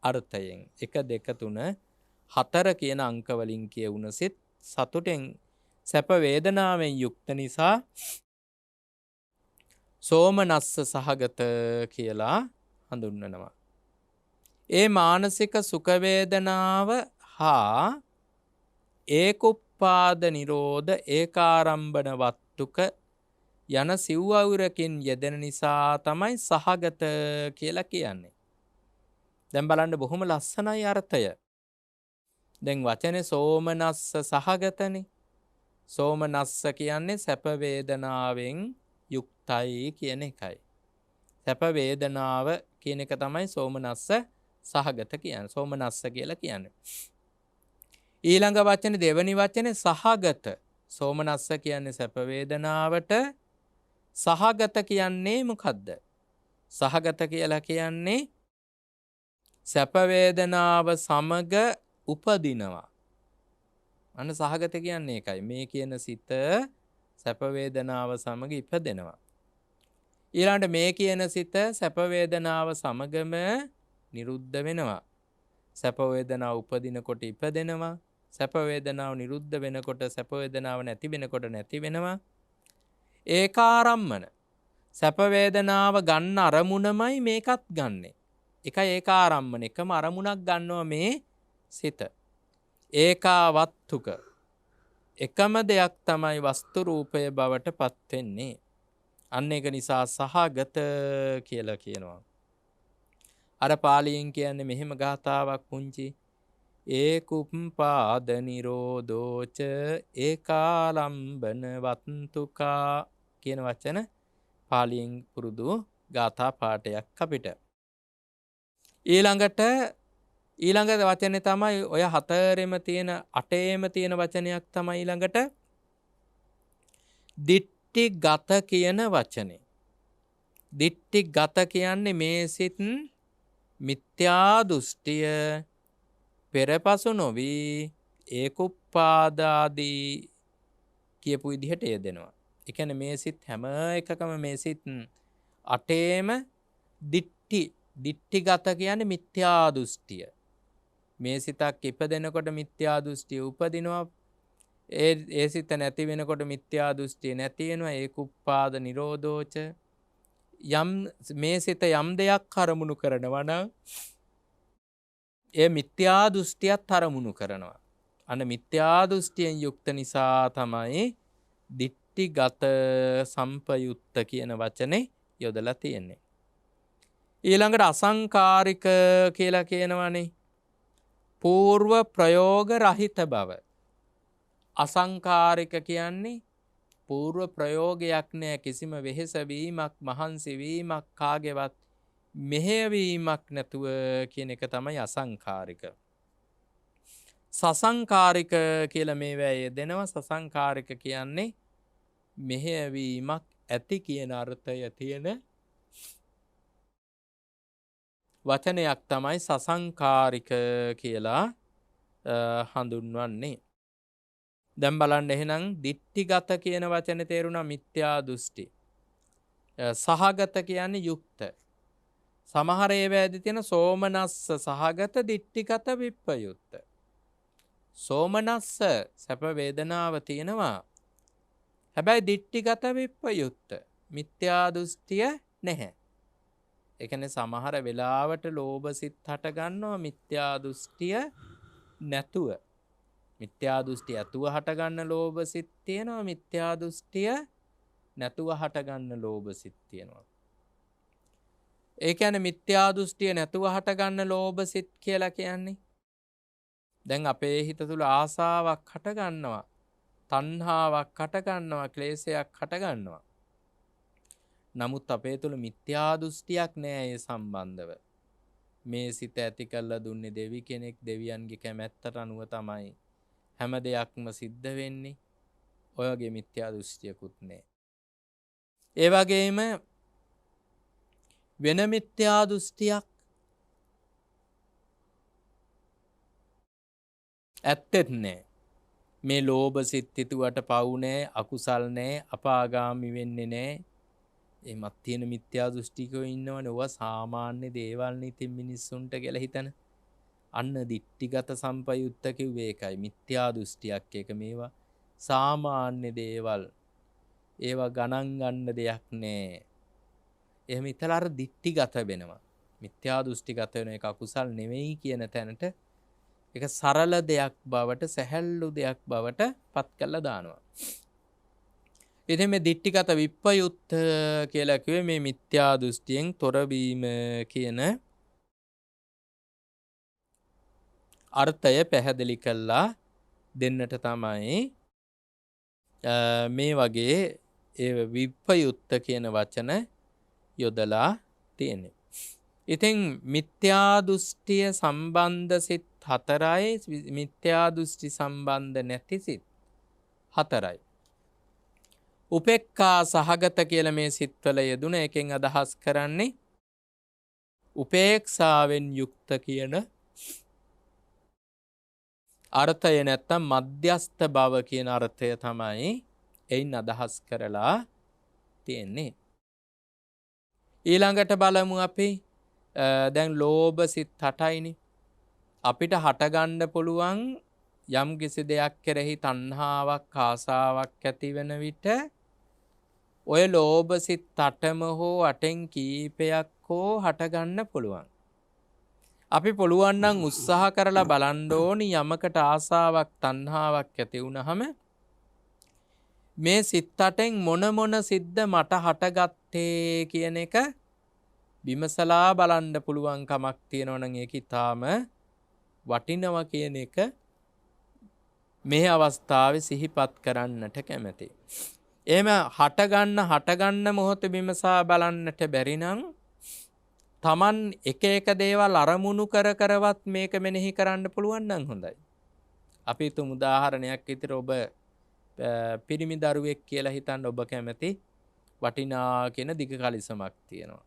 අර්ථයෙන් 1 2 3 4 කියන අංක වලින් කියවුන සිත් සතුටෙන් සැප වේදනාවෙන් යුක්ත නිසා සෝමනස්ස සහගත කියලා හඳුන්වනවා. ඒ මානසික සුඛ වේදනාව හා ඒකුප්පාද නිරෝධ ඒකාරම්භන වත්තුක යන සිව්වවුරකින් යෙදෙන නිසා තමයි සහගත කියලා කියන්නේ. දැන් බලන්න බොහොම ලස්සනයි අර්ථය. දැන් වචනේ සෝමනස්ස සහගතනේ. සෝමනස්ස කියන්නේ සැප වේදනාවෙන් යුක්තයි කියන එකයි. සැප වේදනාව කියන එක තමයි සෝමනස්ස සහගත කියන්නේ. සෝමනස්ස කියලා කියන්නේ. ඊළඟ වචනේ දෙවෙනි වචනේ සහගත. සෝමනස්ස කියන්නේ සැප වේදනාවට, සහගත කියන්නේ මොකද්ද? සහගත කියලා කියන්නේ සැප වේදනාව සමග උපදිනවා. අන්න සහගත කියන්නේ ඒකයි. මේ කියන සිත සැප වේදනාව සමග ඉපදෙනවා. ඊළඟට මේ කියන සිත සැප වේදනාව සමගම නිරුද්ධ වෙනවා. සැප වේදනාව උපදිනකොට ඉපදෙනවා. සැප වේදනාව නිරුද්ධ වෙනකොට සැප වේදනාව නැති වෙනකොට නැති වෙනවා. ඒකාරම්මන. සැප වේදනාව ගන්න අරමුණමයි මේකත් ගන්නෙ. එකයි ඒකාරම්මන. එකම අරමුණක් ගන්නවා මේ සිත. ඒකාවත්තුක. එකම දෙයක් තමයි වස්තු රූපය බවට පත් වෙන්නේ. අන්න ඒක නිසා සහගත කියලා කියනවා. අර පාලියෙන් කියන්නේ මෙහෙම ගාථාවක් පුංචි. ඒකුප්පාද නිරෝධෝච ඒකාලම්බන වත්තුකා කියන වචන පාලියෙන් පුරුදු ගාථා පාඨයක් අපිට. ඊළඟ වචනේ තමයි ඔය 4ෙම තියෙන 8ෙම තියෙන වචනයක් තමයි ඊළඟට දිට්ඨිගත කියන වචනේ. දිට්ඨිගත කියන්නේ මේ සිත් මිත්‍යා දෘෂ්ටිය පෙරපසු නොවි ඒකුප්පාදාදී කියපු විදිහට යෙදෙනවා. ඒ කියන්නේ මේ සිත් හැම එකකම මේ සිත් 8ෙම දිට්ඨිගත කියන්නේ මිත්‍යා දෘෂ්ටිය. මේ සිතක් ඉපදෙනකොට මිත්‍යා දෘෂ්ටිය උපදිනවා. ඒ සිත නැති වෙනකොට මිත්‍යා දෘෂ්ටිය නැති වෙනවා. ඒකුප්පාද නිරෝධෝච. යම් මේ සිත යම් දෙයක් අරමුණු කරනවා නම් ඒ මිත්‍යා දෘෂ්ටියත් අරමුණු කරනවා. අන්න මිත්‍යා දෘෂ්ටියෙන් යුක්ත නිසා තමයි දිට්ඨිගත සම්පයුත්ත කියන වචනේ යොදලා තියෙන්නේ. ඊළඟට අසංකාරික කියලා කියනවනේ. పూర్ව ප්‍රයෝග රහිත බව. අසංකාරික කියන්නේ పూర్ව ප්‍රයෝගයක් නෑ. කිසිම වෙහෙසවීමක්, මහන්සි වීමක්, කාගේවත් මෙහෙයවීමක් නැතුව කියන එක තමයි අසංකාරික. සසංකාරික කියලා මේවා යෙදෙනවා. සසංකාරික කියන්නේ මෙහෙයවීමක් ඇති කියන අර්ථය තියෙන වචනයක් තමයි සසංකාරික කියලා හඳුන්වන්නේ. දැන් බලන්න එහෙනම් දිට්ඨිගත කියන වචනේ තේරුණා මිත්‍යා දෘෂ්ටි. සහගත කියන්නේ යුක්ත. සමහර ඒවාදී තියෙන සෝමනස්ස සහගත දිට්ඨිගත විප්පයුත්ත. සෝමනස්ස සැප වේදනාව තියෙනවා. හැබැයි දිට්ඨිගත විප්පයුත්ත මිත්‍යා දෘෂ්ටිය නැහැ. ඒ කියන්නේ සමහර වෙලාවට ලෝභ සිත් හට ගන්නවා මිත්‍යා දෘෂ්ටිය නැතුව. මිත්‍යා දෘෂ්ටි ඇතුව හට ගන්න ලෝභ සිත් තියෙනවා. මිත්‍යා දෘෂ්ටිය නැතුව හට ගන්න ලෝභ සිත් තියෙනවා. ඒ කියන්නේ මිත්‍යා දෘෂ්ටිය නැතුව හට ගන්න ලෝභ සිත් කියලා කියන්නේ දැන් අපේ හිත තුල ආසාවක් හට ගන්නවා. තණ්හාවක් හට ගන්නවා. ක්ලේශයක් හට ගන්නවා. නමුත් අපේ තුල මිත්‍යා දෘෂ්ටියක් නෑ ඒ සම්බන්ධව. මේ සිත ඇති කළා දුන්නේ දෙවි කෙනෙක් දෙවියන්ගේ කැමැත්තට අනුව තමයි හැම දෙයක්ම සිද්ධ වෙන්නේ. ඔය වගේ මිත්‍යා දෘෂ්ටියකුත් නෑ. ඒ වගේම වෙන මිත්‍යා දෘෂ්ටියක් ඇත්තෙත් නෑ. මේ ලෝභ සිත් හිතුවට පව් නෑ, අකුසල් නෑ, අපාගාමි වෙන්නේ නෑ. එමත් තියෙන මිත්‍යා දෘෂ්ටිකයෝ ඉන්නවනේ. ඔවා සාමාන්‍ය දේවල් නේ ඉතින් මිනිස්සුන්ට කියලා හිතන. අන්න දිට්ඨිගත සම්පයුත්ත කිව්වේ ඒකයි. මිත්‍යා දෘෂ්ටියක් එක මේවා සාමාන්‍ය දේවල්. ඒවා ගණන් ගන්න දෙයක් නෑ. එහෙම හිතලා අර දිට්ඨිගත වෙනවා. මිත්‍යා දෘෂ්ටිගත වෙන එක අකුසල් නෙවෙයි කියන තැනට ඒක සරල දෙයක් බවට, සැහැල්ලු දෙයක් බවට පත් කරලා දානවා. ඉතින් මේ දිට්ඨිගත විප්පයුත්ත කියලා කිව්වේ මේ මිත්‍යා දෘෂ්ටියෙන් තොරවීම කියන අර්ථය පැහැදිලි කළා දෙන්නට තමයි මේ වගේ ඒ විප්පයුත්ත කියන වචන යොදලා තියෙන්නේ. ඉතින් මිත්‍යා දෘෂ්ටිය සම්බන්ධ සිත් 4යි මිත්‍යා දෘෂ්ටි සම්බන්ධ නැති සිත් 4යි. උපේක්ඛා සහගත කියලා මේ සිත්වල යෙදුන එකෙන් අදහස් කරන්නේ උපේක්ෂාවෙන් යුක්ත කියන අර්ථය නැත්තම් මධ්‍යස්ථ බව කියන අර්ථය තමයි එයින් අදහස් කරලා තියෙන්නේ. ඊළඟට බලමු අපි දැන් ලෝභ සිත් 8යිනේ. අපිට හටගන්න පුළුවන් යම් කිසි දෙයක් කෙරෙහි තණ්හාවක් ආසාවක් ඇති වෙන විට ඔය ලෝභ සිත් 8ම හෝ 8න් කීපයක් හෝ හටගන්න පුළුවන්. අපි පුළුවන් නම් උත්සාහ කරලා බලන්න ඕනි යමකට ආසාවක් තණ්හාවක් ඇති වුනහම මේ සිත් 8න් මොන සිද්ද මට හටගත්තේ කියන එක විමසලා බලන්න පුළුවන් කමක් තියෙනවා නම් ඒක ඊටාම වටිනවා කියන එක මේ අවස්ථාවේ සිහිපත් කරන්නට කැමැතියි. එහෙම හටගන්න මොහොත විමසා බලන්නට බැරි නම් Taman එක දේවල් අරමුණු කරවත් මේක මෙනෙහි කරන්න පුළුවන් නම් හොඳයි. අපි තුමු උදාහරණයක් විතර ඔබ පිරිමි දරුවෙක් කියලා හිතන්න ඔබ කැමති වටිනා කියන දිග කලිසමක් තියෙනවා.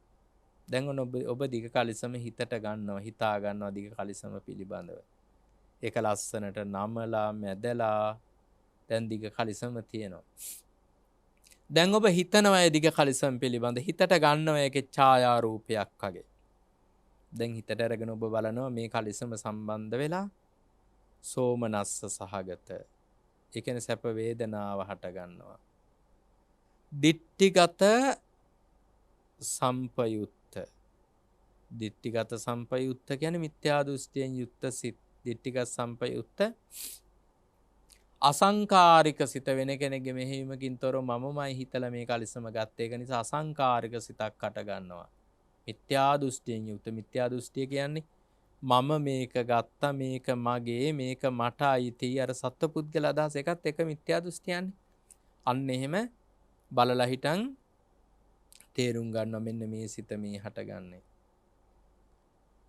දැන් ඔබ දිග කලිසම හිතට ගන්නවා, හිතා ගන්නවා දිග කලිසම පිළිබඳව. ඒක ලස්සනට නමලා මැදලා දැන් දිග කලිසම තියෙනවා. දැන් ඔබ හිතනවා ඒ දිග කලිසම පිළිබඳ හිතට ගන්නවා ඒකේ ඡායා රූපයක් වගේ. දැන් හිතට අරගෙන ඔබ බලනවා මේ කලිසම සම්බන්ධ වෙලා සෝමනස්ස සහගත. ඒ කියන්නේ සැප වේදනාව හට ගන්නවා. දිට්ඨිගත සම්පයුත්ත. දිට්ඨිගත සම්පයුත්ත කියන්නේ මිත්‍යා දෘෂ්ටියෙන් යුක්ත සිත්. දිට්ඨිගත සම්පයුත්ත අසංකාරික සිත වෙන කෙනෙක්ගේ මෙහෙයුමකින් තොරව මමමයි හිතලා මේ කලිසම ගත්ත. ඒක නිසා අසංකාරික සිතක් හට ගන්නවා. මිත්‍යා දෘෂ්ටියෙන් යුක්ත. මිත්‍යා දෘෂ්ටිය කියන්නේ මම මේක ගත්තා, මේක මගේ, මේක මට අයිති. අර සත්පුද්ගල අදහස එකත් එක මිත්‍යා දෘෂ්ටියන්නේ. අන්න එහෙම බලලා හිටන් තේරුම් ගන්නවා මෙන්න මේ සිත මේ හටගන්නේ.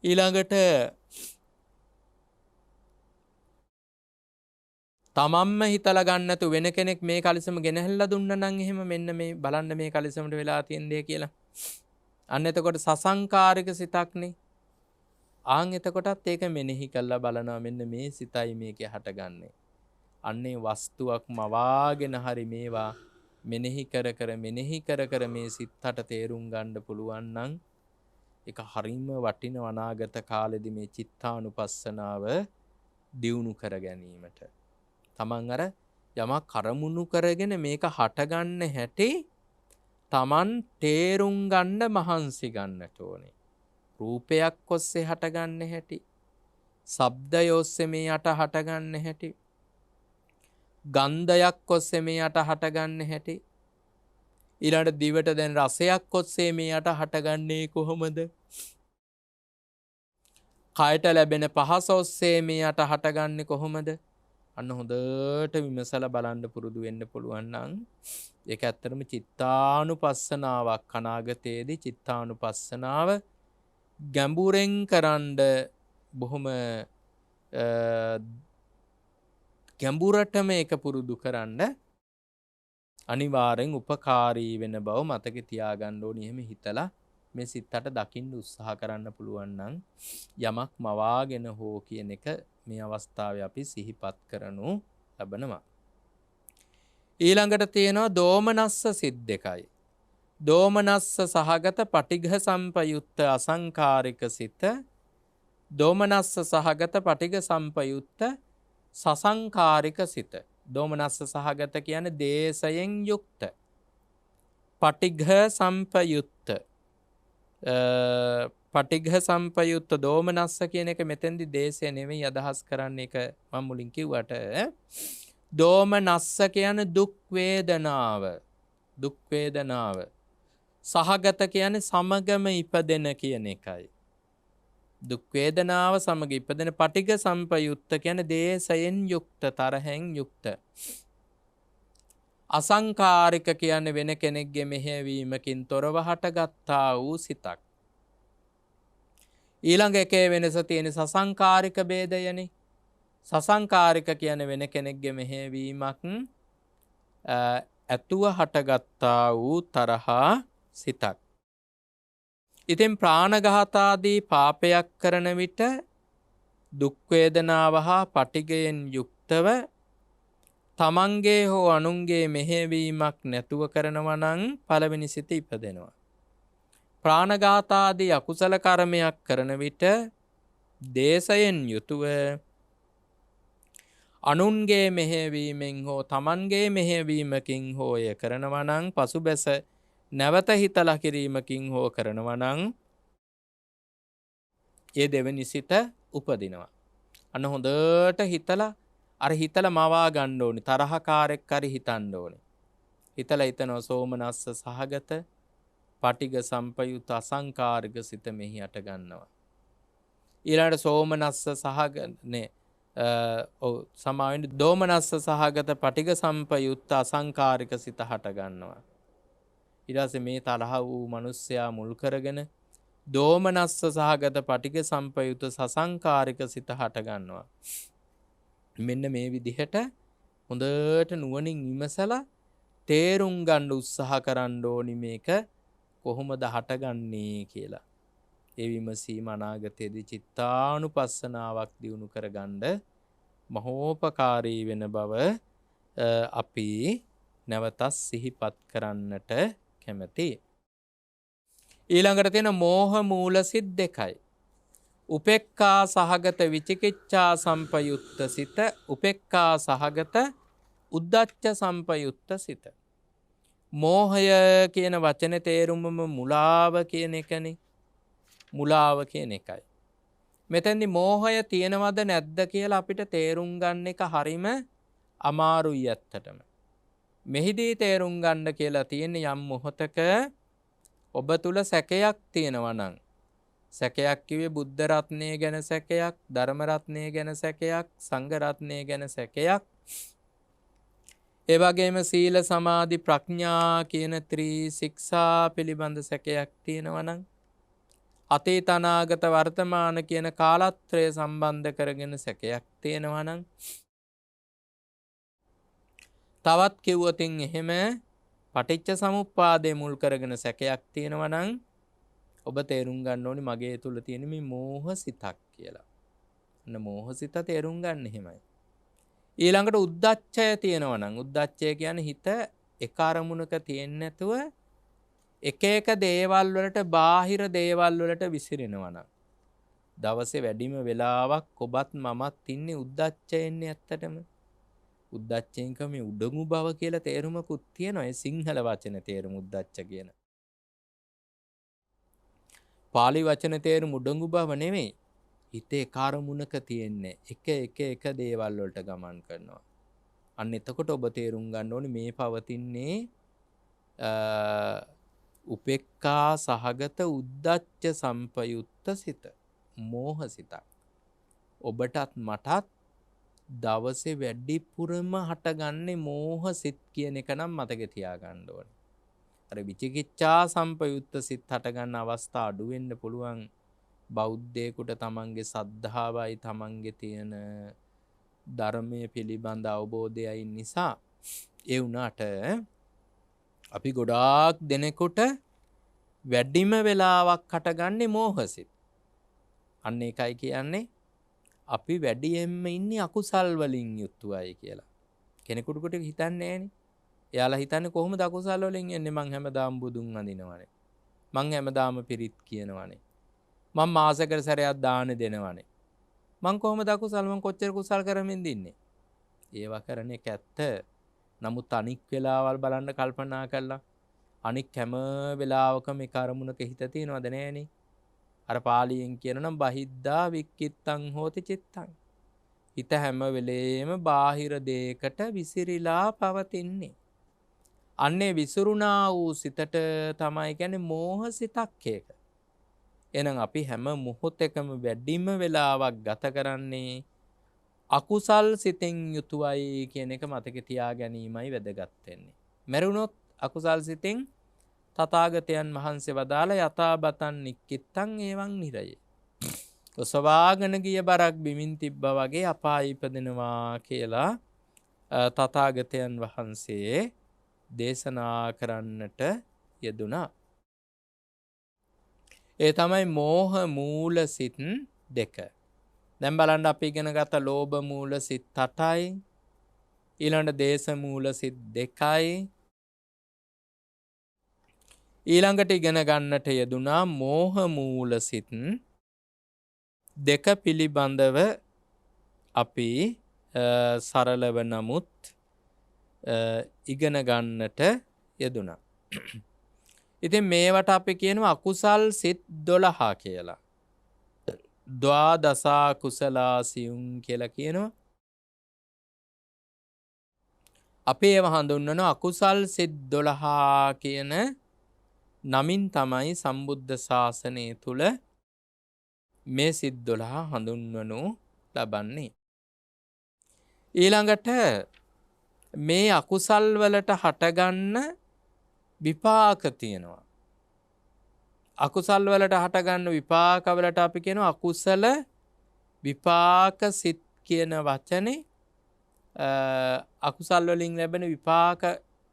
ඊළඟට තමන්ම හිතලා ගන්න නැතු වෙන කෙනෙක් මේ කලිසම ගෙනහැල්ලා දුන්නා නම් එහෙම මෙන්න මේ බලන්න මේ කලිසමට වෙලා තියෙන දේ කියලා. අන්න එතකොට සසංකාරික සිතක්නේ. ආන් එතකොටත් ඒක මෙනෙහි කරලා බලනවා මෙන්න මේ සිතයි මේකේ හටගන්නේ. අන්නේ වස්තුවක් මවාගෙන හරි මේවා මෙනෙහි කර මේ සිතට තේරුම් ගන්න පුළුවන් නම් ඒක හරිම වටින අනාගත කාලෙදී මේ චිත්තානුපස්සනාව දියුණු කර ගැනීමට. තමන් අර යමක් කරමුණු කරගෙන මේක හටගන්න හැටි Taman තේරුම් ගන්න මහන්සි ගන්නට ඕනේ. රූපයක් ඔස්සේ හටගන්න හැටි, ශබ්දය ඔස්සේ මේ යට හටගන්න හැටි, ගන්ධයක් ඔස්සේ මේ යට හටගන්න හැටි, ඊළඟ දිවට දැන් රසයක් ඔස්සේ මේ යට හටගන්නේ කොහොමද? කයට ලැබෙන පහස ඔස්සේ මේ යට හටගන්නේ කොහොමද? අන්න හොඳට විමසලා බලන්න පුරුදු වෙන්න පුළුවන් නම් ඒක ඇත්තටම චිත්තානුපස්සනාවක්. අනාගතයේදී චිත්තානුපස්සනාව ගැඹුරෙන් කරන්න බොහොම ගැඹුරට මේක පුරුදු කරන්න අනිවාර්යෙන් උපකාරී වෙන බව මතක තියාගන්න ඕනේ. එහෙම හිතලා මේ සිතට දකින්න උත්සාහ කරන්න පුළුවන් නම් යමක් මවාගෙන හෝ කියන එක මේ අවස්ථාවේ අපි සිහිපත් කරනු ලබනවා. ඊළඟට තියෙනවා දෝමනස්ස සිත් දෙකයි. දෝමනස්ස සහගත පටිඝ සම්පයුත්ත අසංකාරික සිත, දෝමනස්ස සහගත පටිඝ සම්පයුත්ත සසංකාරික සිත. දෝමනස්ස සහගත කියන්නේ දේශයෙන් යුක්ත, පටිඝ සම්පයුත්ත පටිඝ සම්පයුත්ත දෝමනස්ස කියන එක මෙතෙන්දි දේශය නෙවෙයි අදහස් කරන්නේ. එක මම මුලින් කිව්වට දෝමනස්ස කියන්නේ දුක් වේදනාව, දුක් වේදනාව. සහගත කියන්නේ සමගම ඉපදෙන කියන එකයි. දුක් වේදනාව සමග ඉපදෙන. පටිඝ සම්පයුත්ත කියන්නේ දේශයෙන් යුක්ත, තරහෙන් යුක්ත. අසංකාරික කියන්නේ වෙන කෙනෙක්ගේ මෙහෙයවීමකින් තොරව හටගත්තා වූ සිතක්. ඊළඟ එකේ වෙනස තියෙන සසංකාරික ભેදයනේ. සසංකාරික කියන්නේ වෙන කෙනෙක්ගේ මෙහෙයවීමක් ඇතුව හටගත්තා වූ තරහා සිතක්. ඉතින් ප්‍රාණඝාතාදී පාපයක් කරන විට දුක් වේදනාව හා පටිඝයෙන් යුක්තව තමන්ගේ හෝ අනුන්ගේ මෙහෙයවීමක් නැතුව කරනවා නම් පළවෙනි සිත ඉපදෙනවා. ප්‍රාණඝාතාදී අකුසල කර්මයක් කරන විට දේශයෙන් යුතුව අනුන්ගේ මෙහෙයවීමෙන් හෝ තමන්ගේ මෙහෙයවීමකින් හෝ එය කරනවා නම්, පසුබැස නැවත හිතලා කිරීමකින් හෝ කරනවා නම් ඒ දෙවෙනි සිත උපදිනවා. අන්න හොඳට හිතලා අර හිතලා මවා ගන්න ඕනි. තරහකාරයක් හරි හිතන්න ඕනි. හිතලා හිතනවා සෝමනස්ස සහගත පටිඝ සම්පයුත් අසංකාරික සිත මෙහි අට ගන්නවා. ඊළඟට සෝමනස්ස සහගතනේ සමාවෙන්න දෝමනස්ස සහගත පටිඝ සම්පයුත් අසංකාරික සිත හට ගන්නවා. ඊට පස්සේ මේ තරහ වූ මිනිස්සයා මුල් කරගෙන දෝමනස්ස සහගත පටිඝ සම්පයුත් සසංකාරික සිත හට ගන්නවා. මෙන්න මේ විදිහට හොඳට නුවණින් විමසලා තේරුම් ගන්න උත්සාහ කරන්න ඕනි මේක කොහොමද හටගන්නේ කියලා. ඒ විමසීම අනාගතයේදී චිත්තානුපස්සනාවක් දියුණු කරගන්න මහෝපකාරී වෙන බව අපි නැවතත් සිහිපත් කරන්නට කැමැතියි. ඊළඟට තියෙන මෝහ මූල සිත් දෙකයි. උපේක්ඛා සහගත විචිකිච්ඡා සම්පයුත්ත සිත, උපේක්ඛා සහගත උද්ධච්ච සම්පයුත්ත සිත. මෝහය කියන වචනේ තේරුමම මුලාව කියන එකනේ. මුලාව කියන එකයි. මෙතෙන්දි මෝහය තියෙනවද නැද්ද කියලා අපිට තේරුම් ගන්න එක හරිම අමාරුයි ඇත්තටම. මෙහිදී තේරුම් ගන්න කියලා තියෙන යම් මොහතක ඔබ තුල සැකයක් තියෙනවා නම්, සැකයක් කිව්වේ බුද්ධ රත්නය ගැන සැකයක්, ධර්ම රත්නය ගැන සැකයක්, සංඝ රත්නය ගැන සැකයක්, ඒ වගේම සීල සමාධි ප්‍රඥා කියන ත්‍රිශික්ෂා පිළිබඳ සැකයක් තියෙනවා නම්, අතීත අනාගත වර්තමාන කියන කාලත්‍රය සම්බන්ධ කරගෙන සැකයක් තියෙනවා නම්, තවත් කිව්වොතින් එහෙම පටිච්ච සමුප්පාදේ මුල් කරගෙන සැකයක් තියෙනවා නම් ඔබ තේරුම් ගන්න ඕනි මගේ තුල තියෙන මේ මෝහ සිතක් කියලා. අන්න මෝහ සිත තේරුම් ගන්න එහෙමයි. ඊළඟට උද්ධච්චය තියෙනවා නම්, උද්ධච්චය කියන්නේ හිත එක අරමුණක තියෙන්නේ නැතුව එක එක දේවල් වලට, බාහිර දේවල් වලට විසිරෙනවා නම්, දවසේ වැඩිම වෙලාවක් ඔබත් මමත් ඉන්නේ උද්ධච්චයෙන්නේ ඇත්තටම. උද්දච්චයෙන් මේ උඩඟු බව කියලා තේරුමකුත් තියෙනවා. ඒ සිංහල වචන තේරුම උද්දච්ච කියන. පාලි වචන තේරුම උඩඟු බව නෙමෙයි. හිතේ කාර්මුණක තියෙන්නේ එක දේවල් වලට ගමන් කරනවා. අන්න එතකොට ඔබ තේරුම් ගන්න ඕනේ මේ පවතින්නේ උපේක්ඛා සහගත උද්දච්ච සම්පයුත්ත සිත. මෝහ සිතක්. ඔබටත් මටත් දවසේ වැඩිපුරම හටගන්නේ මෝහ සිත් කියන එක නම් මතක තියාගන්න ඕනේ. අර විචිකිච්ඡා සම්පයුත්ත සිත් හටගන්න අවස්ථා අඩු වෙන්න පුළුවන්. බෞද්ධයෙකුට තමන්ගේ සද්ධාවයි තමන්ගේ තියෙන ධර්මයේ පිළිබඳ අවබෝධයයි නිසා ඒ වුණාට අපි ගොඩාක් දෙනෙකුට වැඩිම වෙලාවක් හටගන්නේ මෝහසිත. අන්න ඒකයි කියන්නේ අපි වැඩියෙන්ම ඉන්නේ අකුසල් වලින් යුක්තවයි කියලා. කෙනෙකුට හිතන්නේ නෑනේ. එයාලා හිතන්නේ කොහොමද අකුසල් වලින් එන්නේ? මං හැමදාම බුදුන් වඳිනවනේ. මං හැමදාම පිරිත් කියනවනේ. මං මාසෙකට සැරයක් දාන දෙනවනේ. මං කොහොමද අකුසල් මං කොච්චර කුසල් කරමින් දින්නේ? ඒවා කරන එක ඇත්ත. නමුත් අනික් වෙලාවල් බලන්න කල්පනා කළා. අනික් හැම වෙලාවකම ඒ කර්මුණක හිත තියනවද නෑනේ. අර පාලියෙන් කියනනම් බහිද්දා වික්කිත්තං හෝති චිත්තං. හිත හැම වෙලේම බාහිර දෙයකට විසිරීලා පවතින්නේ. අන්නේ විසිරුණා වූ සිතට තමයි කියන්නේ මෝහ සිතක් ඒක. එහෙනම් අපි හැම මොහොතකම වැඩිම වෙලාවක් ගත කරන්නේ අකුසල් සිතෙන් යුතුවයි කියන එක මතක තියා ගැනීමයි වැදගත් වෙන්නේ. මරුණොත් අකුසල් සිතෙන් තථාගතයන් වහන්සේ වදාළ යථාබතන් නික්කිත්තං එවං නිරය. ඔසවාගෙන ගිය බරක් බිමින් තිබ්බා වගේ අපාය ඉපදෙනවා කියලා තථාගතයන් වහන්සේ දේශනා කරන්නට යෙදුණා. ඒ තමයි මෝහ මූල සිත් දෙක. දැන් බලන්න අපි ඉගෙන ගත්ත ලෝභ මූල සිත් 8යි. ඊළඟ දේශ මූල සිත් 2යි. ඊළඟට ඉගෙන ගන්නට යෙදුනා මෝහ මූල සිත් 2 පිළිබඳව අපි සරලව නමුත් ඉගෙන ගන්නට යෙදුනා. ඉතින් මේවට අපි කියනවා අකුසල් සිත් 12 කියලා. ද්වාදසා කුසලා සියුම් කියලා කියනවා. අපි ඒව හඳුන්වනවා අකුසල් සිත් 12 කියන නමින් තමයි සම්බුද්ධ ශාසනය තුල මේ සිත් 12 හඳුන්වනු ලබන්නේ. ඊළඟට මේ අකුසල් වලට හටගන්න විපාක තියෙනවා. අකුසල් වලට හටගන්න විපාක වලට අපි කියනවා අකුසල විපාක සිත් කියන වචනේ. අකුසල් වලින් ලැබෙන විපාක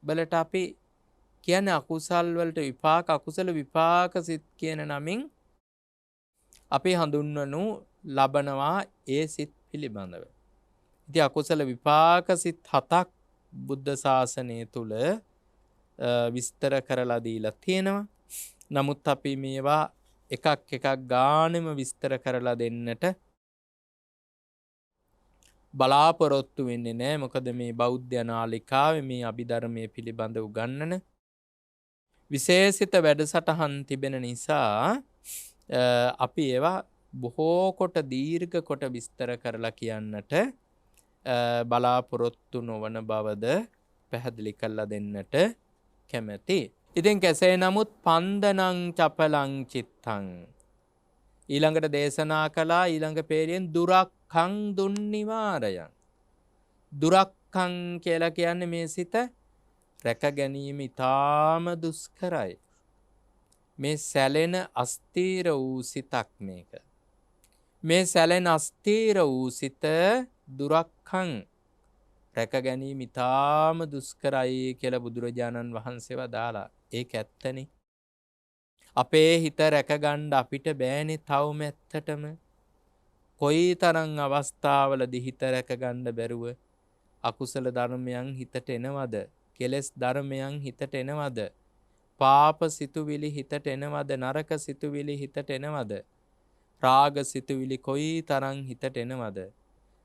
වලට අපි කියන්නේ අකුසල් වලට විපාක අකුසල විපාක සිත් කියන නමින් අපි හඳුන්වනු ලබනවා ඒ සිත් පිළිබඳව. ඉතින් අකුසල විපාක සිත් 7ක් බුද්ධ ශාසනය තුල විස්තර කරලා දීලා තියෙනවා. නමුත් අපි මේවා එකක් ගානෙම විස්තර කරලා දෙන්නට බලාපොරොත්තු වෙන්නේ නැහැ. මොකද මේ බෞද්ධ නාලිකාවේ මේ අභිධර්මයේ පිළිබඳ උගන්වන විශේෂිත වැඩසටහන් තිබෙන නිසා අපි ඒවා බොහෝ කොට දීර්ඝ කොට විස්තර කරලා කියන්නට බලාපොරොත්තු නොවන බවද පැහැදිලි කරලා දෙන්නට කැමැති. ඉතින් කෙසේ නමුත් පන්දනං චපලං චිත්තං ඊළඟට දේශනා කළා ඊළඟ පේරියෙන් දුරක්ඛං දුන්නිවාරයන්. දුරක්ඛං කියලා කියන්නේ මේ සිත රැක ගැනීම ඉතාම දුෂ්කරයි. මේ සැලෙන අස්තීර වූ සිතක් මේක. මේ සැලෙන අස්තීර වූ සිත දුරක්ඛං රැක ගැනීම ඉතාම දුෂ්කරයි කියලා බුදුරජාණන් වහන්සේ වදාලා. ඒක ඇත්තනේ. අපේ හිත රැකගන්න අපිට බෑනේ තවම ඇත්තටම. කොයිතරම් අවස්ථාවලදී හිත රැකගන්න බැරුව අකුසල ධර්මයන් හිතට එනවද? කෙලෙස් ධර්මයන් හිතට එනවද? පාප සිතුවිලි හිතට එනවද? නරක සිතුවිලි හිතට එනවද? රාග සිතුවිලි කොයිතරම් හිතට එනවද?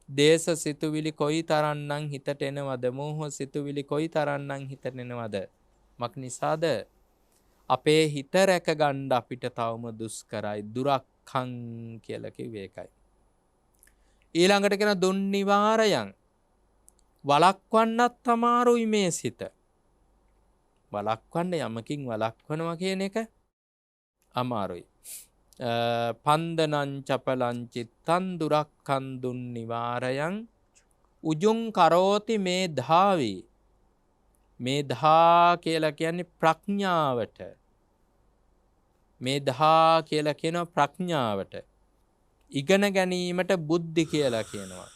දේශ සිතුවිලි කොයි තරන්නම් හිතට එනවද? මෝහ සිතුවිලි කොයි තරන්නම් හිතට එනවද? මක් නිසාද? අපේ හිත රැක ගන්න අපිට තවම දුෂ්කරයි. දුරක්ඛං කියලා කිව්වේ ඒකයි. ඊළඟට කියන දුන්නිවාරයන් වළක්වන්නත් අමාරුයි මේ සිත. වළක්වන්න යමකින් වළක්වනවා කියන එක අමාරුයි. පන්දනං චපලං චිත්තං දුරක්ඛං දුන්නිවාරයන් උජුං කරෝති මේ ධාවි. මේ ධා කියලා කියන්නේ ප්‍රඥාවට. මේ ධා කියලා කියනවා ප්‍රඥාවට. ඉගෙන ගැනීමට බුද්ධි කියලා කියනවා.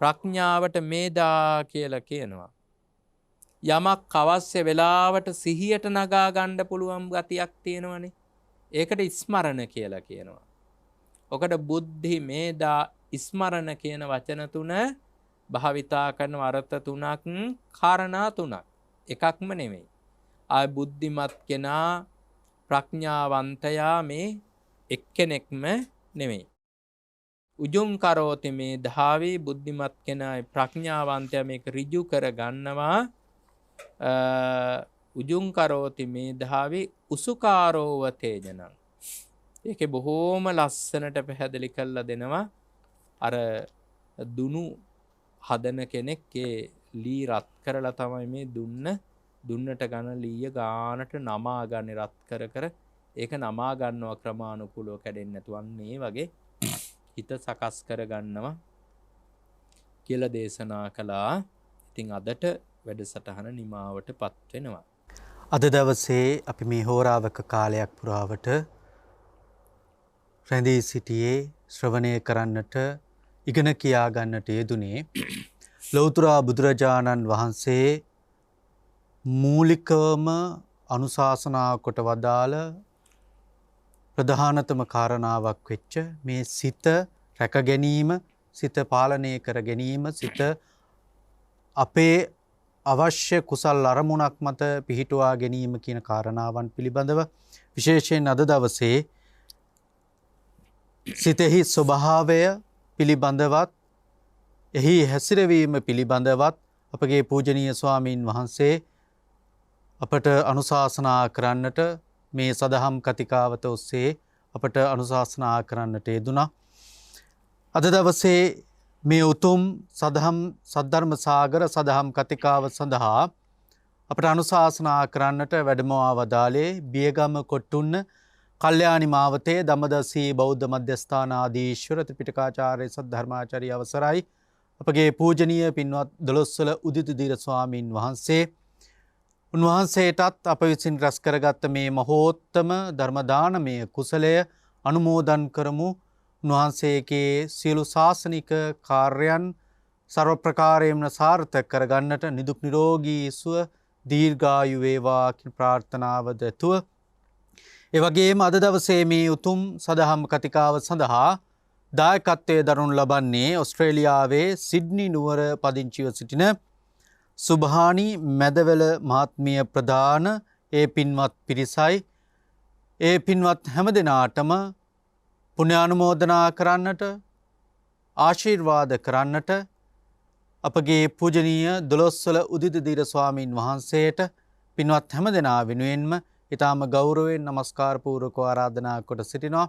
ප්‍රඥාවට මේදා කියලා කියනවා. යමක් අවශ්‍ය වෙලාවට සිහියට නගා ගන්න පුළුවන් ගතියක් තියෙනවනේ. ඒකට ස්මරණ කියලා කියනවා. ඔකට බුද්ධි මේදා ස්මරණ කියන වචන තුන භාවිතා කරන අර්ථ තුනක්, කාරණා තුනක්. එකක්ම නෙමෙයි. ආය බුද්ධිමත් කෙනා, ප්‍රඥාවන්තයා මේ එක්කෙනෙක්ම නෙමෙයි. උජුං කරෝති මේ ධාවි, බුද්ධිමත් කෙනායි ප්‍රඥාවන්තයා මේක ඍජු කර ගන්නවා. උජුං කරෝති මේ ධාවි උසුකාරෝව තේජනං. ඒකේ බොහෝම ලස්සනට පැහැදිලි කරලා දෙනවා. අර දුනු හදන කෙනෙක් ඒ ලී රත් කරලා තමයි මේ දුන්නට ගන්න ලීය ගානට නමා ගන්න, රත් කර කර ඒක නමා ගන්නවා ක්‍රමානුකූලව කැඩෙන්නේ නැතුව. අන්න ඒ වගේ හිත සකස් කර ගන්නවා කියලා දේශනා කළා. ඉතින් අදට වැඩසටහන නිමාවට පත් වෙනවා. අද දවසේ අපි මේ හෝරාවක කාලයක් පුරාවට රැඳී සිටියේ, ශ්‍රවණය කරන්නට, ඉගෙන කියා ගන්නට යෙදුනේ ලෞතර බුදුරජාණන් වහන්සේ මූලිකවම අනුශාසනා කොට වදාළ ප්‍රධානතම කාරණාවක් වෙච්ච මේ සිත රැක ගැනීම, සිත පාලනය කර ගැනීම, සිත අපේ අවශ්‍ය කුසල් අරමුණක් මත පිහිටුවා ගැනීම කියන කාරණාවන් පිළිබඳව විශේෂයෙන් අද දවසේ සිතෙහි ස්වභාවය පිළිබඳවත්, එහි හැසිරවීම පිළිබඳවත් අපගේ පූජනීය ස්වාමීන් වහන්සේ අපට අනුශාසනා කරන්නට, මේ සදහම් කතිකාවත ඔස්සේ අපට අනුශාසනා කරන්නට යෙදුණා. අද දවසේ මේ උතුම් සද්ධර්ම සාගර සදහම් කතිකාව සඳහා අපට අනුශාසනා කරන්නට වැඩමවා වදාළේ බියගම කොට්ටුන්න කල්යාණි මාවතේ දමදසී බෞද්ධ මධ්‍යස්ථානාධීශ්වර ත්‍රිපිටකාචාර්ය සද්ධර්මාචාර්ය අවසරයි අපගේ පූජනීය පින්වත් දොළොස්වල උදිතදීර ස්වාමීන් වහන්සේ. උන්වහන්සේටත් අප විසින් රැස් කරගත්ත මේ මහෝත්තම ධර්ම දානමය කුසලය අනුමෝදන් කරමු. උන්වහන්සේගේ සියලු ශාසනික කාර්යයන් ਸਰව ප්‍රකාරයෙන්ම සාර්ථක කරගන්නට නිදුක් නිරෝගී සුව දීර්ඝායු වේවා කියන ප්‍රාර්ථනාවද ඇතුව, ඒ වගේම අද දවසේ මේ උතුම් සදහම් කතිකාව සඳහා දායකත්වයේ දරනු ලබන්නේ ඔස්ට්‍රේලියාවේ සිඩ්නි නුවර පදිංචිව සිටින සුභානි මැදවැල මහත්මිය ප්‍රධාන ඒ පින්වත් පිරිසයි. ඒ පින්වත් හැම දෙනාටම පුණ්‍යානුමෝදනා කරන්නට, ආශිර්වාද කරන්නට අපගේ පූජනීය දොළොස්වල උදිතදීර ස්වාමීන් වහන්සේට පින්වත් හැම දෙනා වෙනුවෙන්ම ඊටාම ගෞරවයෙන් නමස්කාර පූර්වකව ආරාධනා කොට සිටිනවා.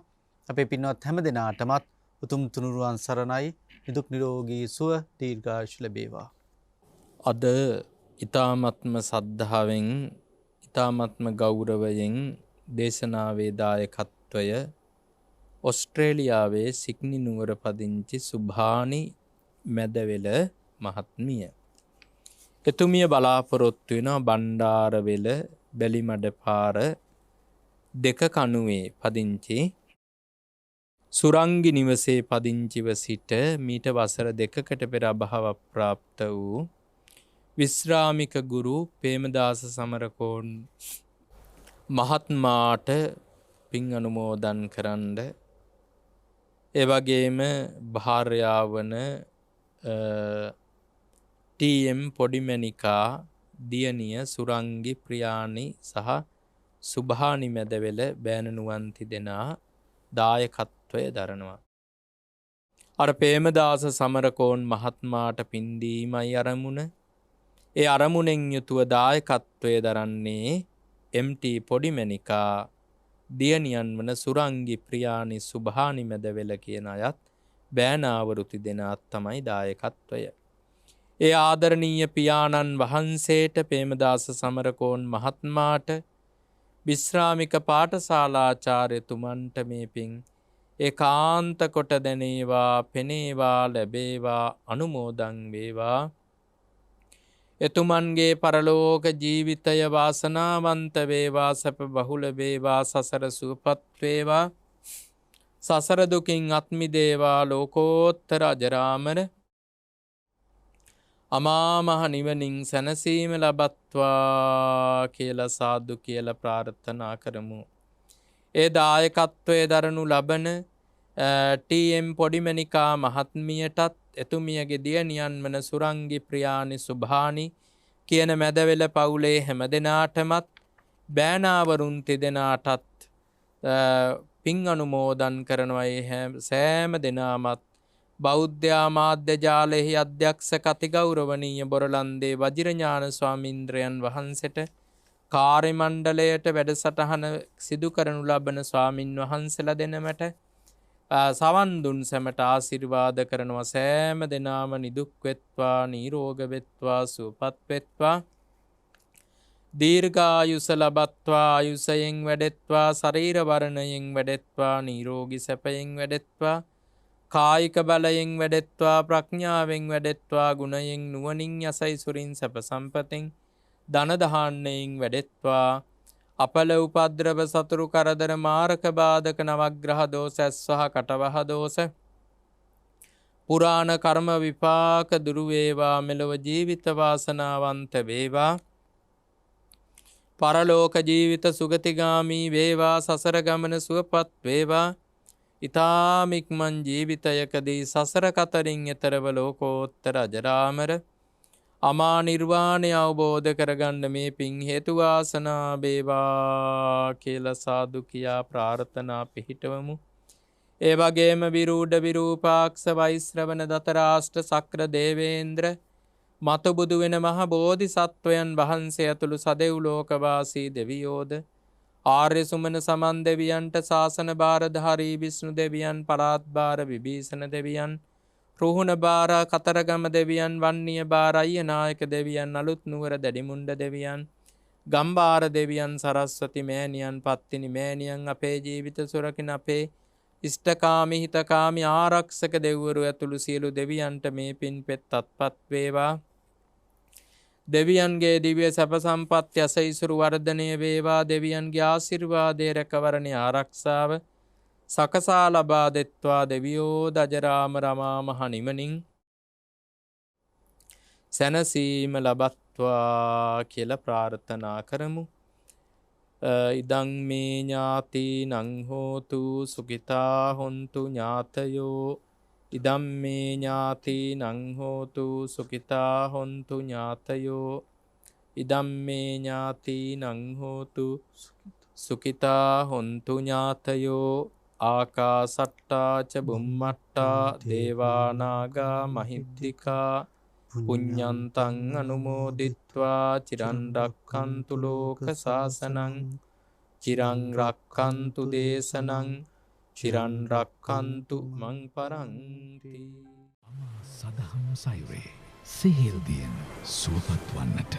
අපේ පින්වත් හැම දෙනාටමත් උතුම් තුනුරුවන් සරණයි. නිදුක් නිරෝගී සුව දීර්ඝායුෂ ලැබේවා. අද ඊ타මත්ම සද්ධාවෙන්, ඊ타මත්ම ගෞරවයෙන් දේශනාවේ දායකත්වය ඔස්ට්‍රේලියාවේ සිඩ්නි නුවර පදිංචි සුභානි මැදවෙල මහත්මිය. එතුමිය බලාපොරොත්තු වෙනවා බණ්ඩාරවෙල බැලිමඩ පාර 2 කණුවේ පදිංචි සුරංගි නිවසේ පදිංචිව සිට මීට වසර 2කට පෙර අභාව ප්‍රාප්ත වූ විශ්‍රාමික ගුරු ප්‍රේමදාස සමරකෝන් මහත්මාට පින් අනුමෝදන් කරන්න, ඒ වගේම භාර්යාවන ටීඑම් පොඩිමැණිකා දියණිය සුරංගි ප්‍රියානි සහ සුභානි මැදවෙල බෑණනුවන් තිදෙනා දායකත්වය දරනවා. අර ප්‍රේමදාස සමරකෝන් මහත්මාට පින්දීමයි අරමුණ. ඒ අරමුණෙන් යුතුව දායකත්වය දරන්නේ MT පොඩිමැණිකා දියණියන් වන සුරංගි ප්‍රියානි සුභානි මැදවෙල කියන අයත් බෑනාවරුති දෙනාත් තමයි දායකත්වය. ඒ ආදරණීය පියාණන් වහන්සේට ප්‍රේමදාස සමරකෝන් මහත්මාට විශ්‍රාමික පාඨශාලාචාර්යතුමන්ට මේ පින් ඒකාන්ත කොට දැනේවා පෙනේවා ලැබේවා අනුමෝදන් වේවා. එතුමන්ගේ පරලෝක ජීවිතය වාසනාවන්ත වේවා සැප බහුල වේවා සසර සුවපත් වේවා සසර දුකින් අත් මිදේවා ලෝකෝත්තර අජරාමර අමා මහ නිවනින් සැනසීම ලබත්වා කියලා සාදු කියලා ප්‍රාර්ථනා කරමු. ඒ දායකත්වයේ දරනු ලබන TM පොඩිමැණිකා මහත්මියටත් එතුමියගේ දියණියන් වන සුරංගි ප්‍රියානි සුභානි කියන මැදවෙල පවුලේ හැම දෙනාටමත් බෑනාවරුන් තිදෙනාටත් පින් අනුමෝදන් කරනවා. සෑම දෙනාමත් බෞද්ධ මාධ්‍ය ජාලයෙහි අධ්‍යක්ෂක අතිගෞරවනීය බොරලන්දේ වජිරඥාන ස්වාමීන්ද්‍රයන් වහන්සේට කාර්ය මණ්ඩලයට වැඩසටහන සිදු කරනු ලබන ස්වාමින් වහන්සේලා දෙනමට සවන් දුන් සැමට ආශිර්වාද කරනවා. සෑම දෙනාම නිදුක් වෙත්වා නිරෝග වෙත්වා සුවපත් වෙත්වා දීර්ඝායුෂ ලබත්වා ආයුෂයෙන් වැඩෙත්වා ශරීර වර්ණයෙන් වැඩෙත්වා නිරෝගී සැපයෙන් වැඩෙත්වා කායික බලයෙන් වැඩෙත්වා ප්‍රඥාවෙන් වැඩෙත්වා ගුණයෙන් නුවණින් යසයිසුරින් සැප සම්පතෙන් ධන දහාන්නයෙන් වැඩෙත්වා අපල උපද්‍රව සතුරු කරදර මාරක බාධක නවග්‍රහ දෝෂ සහ කටවහ දෝෂ පුරාණ කර්ම විපාක දුරු වේවා මෙලොව ජීවිත වාසනාවන්ත වේවා පරලෝක ජීවිත සුගතිගාමී වේවා සසර ගමන සුවපත් වේවා ඊ타ම ඉක්මන් ජීවිතයකදී සසර කතරින් එතරව ලෝකෝත්තර අජරාමර අමා නිර්වාණය අවබෝධ කරගන්න මේ පින් හේතු වාසනා වේවා කියලා සාදු කියා ප්‍රාර්ථනා පිහිටවමු. ඒ වගේම විරූඪ විරූපාක්ෂ වෛශ්‍රවණ දතරාෂ්ට සක්‍ර දේවේන්ද්‍ර මතු බුදු වෙන මහ බෝධිසත්වයන් වහන්සේ ඇතුළු සදෙව් ලෝකවාසී දෙවියෝද ආර්ය සුමන සමන් දෙවියන්ට ශාසන භාරධාරී විෂ්ණු දෙවියන් පරාත් භාර විභීෂණ දෙවියන් රුහුණ බාර කතරගම දෙවියන් වන්නිය බාර අයියනායක දෙවියන් අලුත් නුවර දැඩිමුණ්ඩ දෙවියන් ගම්බාර දෙවියන් සරස්වති මෑණියන් පත්තිනි මෑණියන් අපේ ජීවිත සුරකින අපේ ඉෂ්ඨකාමී හිතකාමී ආරක්ෂක දෙවිවරු ඇතුළු සියලු දෙවියන්ට මේ පින් පෙත් අත්පත් වේවා. දෙවියන්ගේ දිව්‍ය සැප සම්පත් යසයිසුරු වර්ධනය වේවා. දෙවියන්ගේ ආශිර්වාදයේ රැකවරණේ ආරක්ෂාව සකසා ලබා දෙත්වා. දෙවියෝ දජරාම රමා මහ නිමනින් සැනසීම ලබත්වා කියලා ප්‍රාර්ථනා කරමු. ඉදං මේ ඥාතිනං හෝතු සුඛිතා හොන්තු ඥාතයෝ ඉදම් මේ ඥාතිනං හෝතු සුඛිතා හොන්තු ඥාතයෝ ඉදම් මේ ඥාතිනං හෝතු සුඛිතා හොන්තු ඥාතයෝ ආකාසට්ටා ච බුම්මට්ටා දේවා නාග මහිද්దికා පුඤ්ඤන්තං අනුමෝදිත්වා චිරන් රක්ඛන්තු ලෝක සාසනං චිරං රක්ඛන්තු දේශනං චිරන් රක්ඛන්තු මං පරන්ති. සදහම් සයුරේ සිහිල් දියෙන් සුවපත් වන්නට